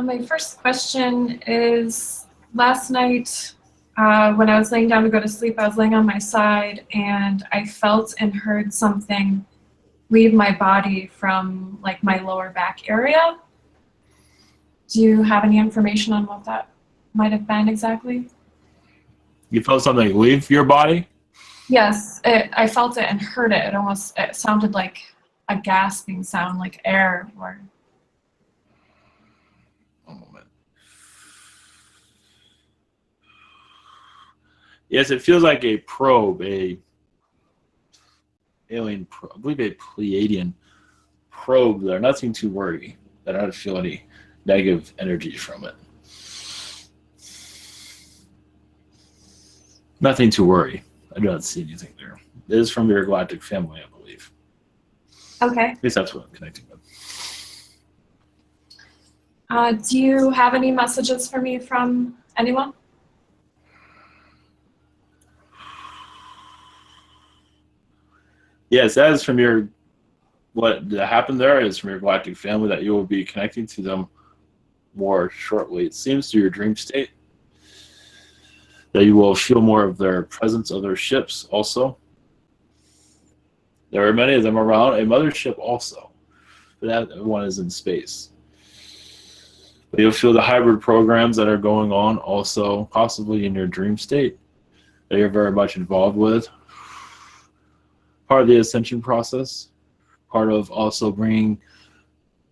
My first question is, last night when I was laying down to go to sleep, I was laying on my side and I felt and heard something leave my body from like my lower back area. Do you have any information on what that might have been exactly? You felt something leave your body? Yes, I felt it and heard it. It sounded like a gasping sound, like air or... One moment. Yes, it feels like a probe, a alien probe, I believe a Pleiadian probe there. Nothing to worry. I don't feel any negative energy from it. Nothing to worry. I do not see anything there. It is from your galactic family, I believe. Okay. At least that's what I'm connecting with. Do you have any messages for me from anyone? Yes, that is from your, what happened there is from your galactic family, that you will be connecting to them more shortly. It seems through your dream state that you will feel more of their presence of their ships also. There are many of them around a mothership also, but that one is in space. But you'll feel the hybrid programs that are going on also, possibly in your dream state, that you're very much involved with. Part of the ascension process, part of also bringing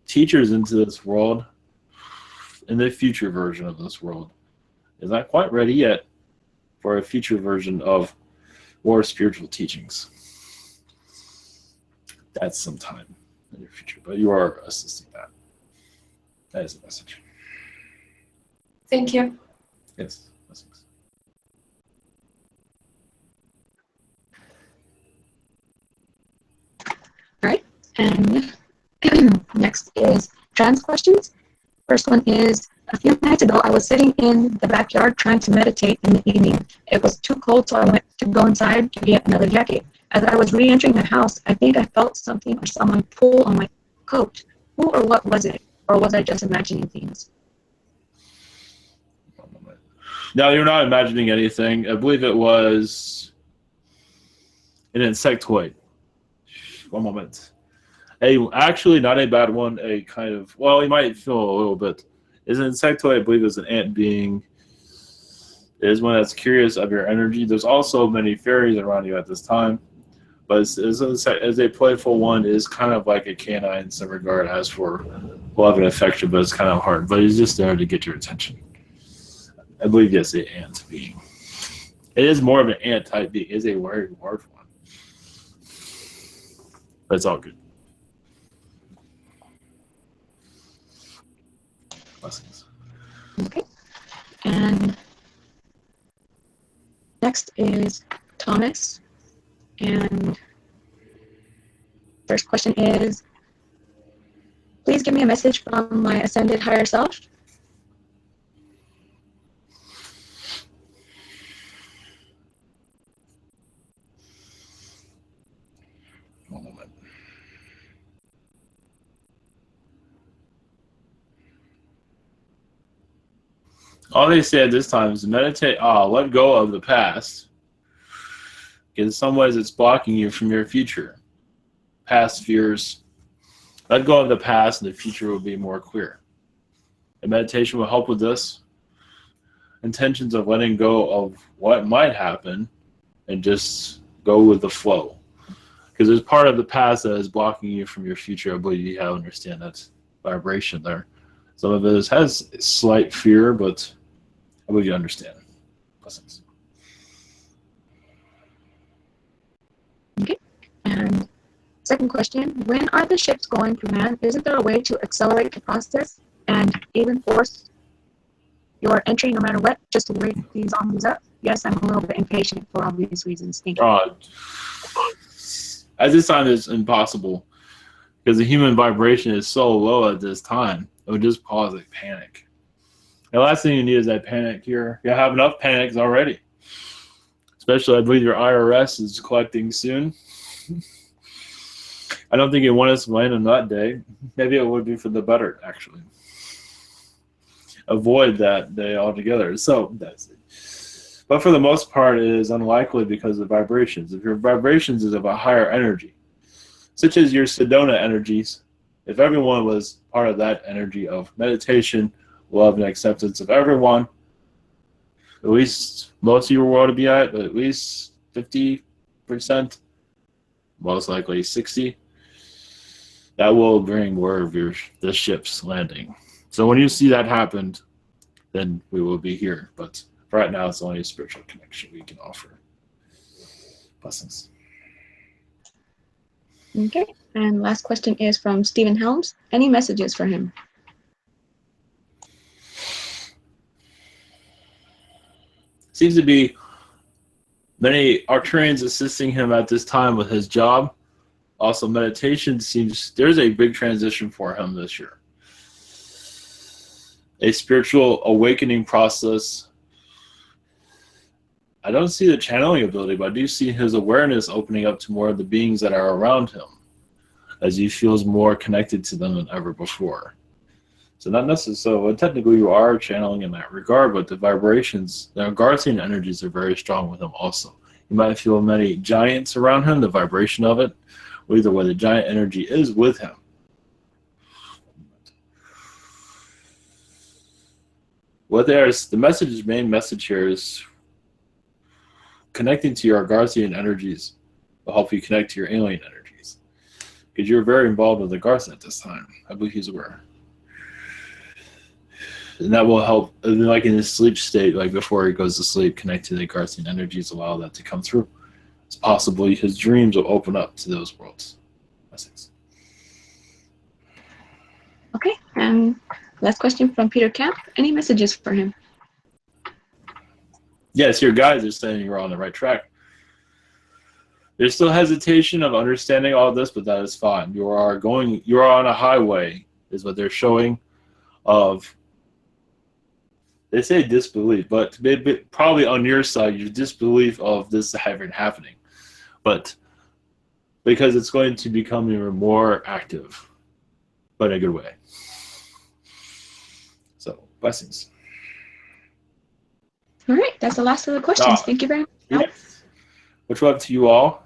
teachers into this world, in the future version of this world. Is not quite ready yet for a future version of more spiritual teachings. That's sometime in your future, but you are assisting that. That is a message. Thank you. Yes. Blessings. All right. And next is trans questions. First one is, a few nights ago, I was sitting in the backyard trying to meditate in the evening. It was too cold, so I went to go inside to get another jacket. As I was re-entering the house, I think I felt something or someone pull on my coat. Who or what was it? Or was I just imagining things? No, you're not imagining anything. I believe it was an insectoid. One moment. Actually, not a bad one. A kind of, well, you might feel a little bit. Is an insectoid, I believe, is an ant being. It is one that's curious of your energy. There's also many fairies around you at this time. But as a playful one, is kind of like a canine in some regard, as for love and affection, but it's kind of hard. But he's just there to get your attention. I believe yes, an ant being. It is more of an ant type being. It is a very large one. But it's all good. Blessings. Okay. And next is Thomas. And first question is, please give me a message from my ascended higher self. One moment. All they say at this time is meditate, let go of the past. Because in some ways it's blocking you from your future. Past fears. Let go of the past and the future will be more clear. And meditation will help with this. Intentions of letting go of what might happen and just go with the flow. Because there's part of the past that is blocking you from your future. I believe you have to understand that vibration there. Some of it has slight fear, but I believe you understand. Blessings. Okay. And second question, when are the ships going to land? Isn't there a way to accelerate the process and even force your entry no matter what, just to wake these zombies up? Yes, I'm a little bit impatient for obvious reasons. Thank you. At this time, it's impossible because the human vibration is so low at this time. It would just cause a panic. The last thing you need is that panic here. You have enough panics already. Especially, I believe your IRS is collecting soon. I don't think you want us to land on that day. Maybe it would be for the better, actually. Avoid that day altogether. So that's it. But for the most part, it is unlikely because of vibrations. If your vibrations is of a higher energy, such as your Sedona energies, if everyone was part of that energy of meditation, love, and acceptance of everyone, at least most of your world to be at least 50%, most likely 60%. That will bring word of the ships landing. So when you see that happen, then we will be here. But right now, it's only a spiritual connection we can offer. Blessings. Okay. And last question is from Stephen Helms. Any messages for him? Seems to be many Arcturians assisting him at this time with his job. Also, meditation seems there's a big transition for him this year. A spiritual awakening process. I don't see the channeling ability, but I do see his awareness opening up to more of the beings that are around him as he feels more connected to them than ever before. So not necessarily, so technically you are channeling in that regard, but the vibrations, the Garcian energies are very strong with him also. You might feel many giants around him, the vibration of it, or either way the giant energy is with him. What there's the message, main message here is connecting to your Garcian energies will help you connect to your alien energies. Because you're very involved with the Garcian at this time. I believe he's aware. And that will help, like in his sleep state, like before he goes to sleep, connect to the Garcian energies, allow that to come through. It's possible his dreams will open up to those worlds. Blessings. Okay. And last question from Peter Camp. Any messages for him? Yes, your guides are saying you're on the right track. There's still hesitation of understanding all this, but that is fine. You are on a highway, is what they're showing of, they say disbelief, but probably on your side, your disbelief of this happening. But because it's going to become even more active, but in a good way. So, blessings. All right, that's the last of the questions. Thank you very much. Yes. Much love to you all.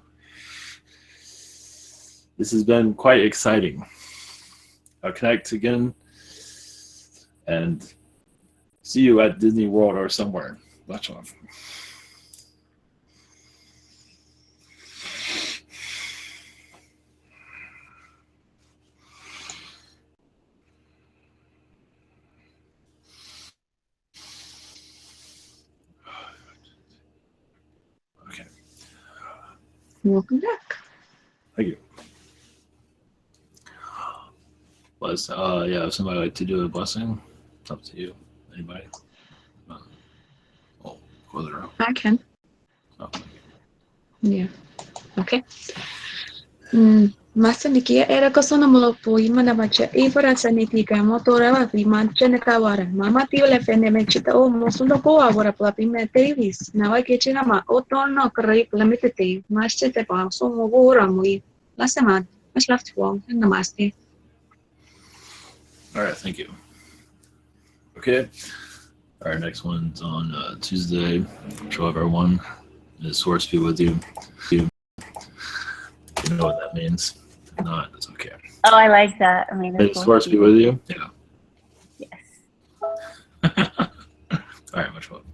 This has been quite exciting. I'll connect again and see you at Disney World or somewhere. Much love. Okay. Welcome back. Thank you. Bless. Yeah, if somebody would like to do a blessing, it's up to you. Anybody? Oh, close it out. I can. Oh, Yeah. Okay. Masanikia era kosona molopo imana macha ifara sanitika motora va manchene kawara mama tio le fene mechita o mosundo ko agora plapime tevis nava kechina ma otono krai plamitete masete pa so mogora mui la semana mas left wall namaste. all right, thank you. Okay. Our next one's on Tuesday. Show everyone. The source be with you. You know what that means. If not, it's okay. Oh, I like that. I mean, The source be with you? Yeah. Yes. All right, much love.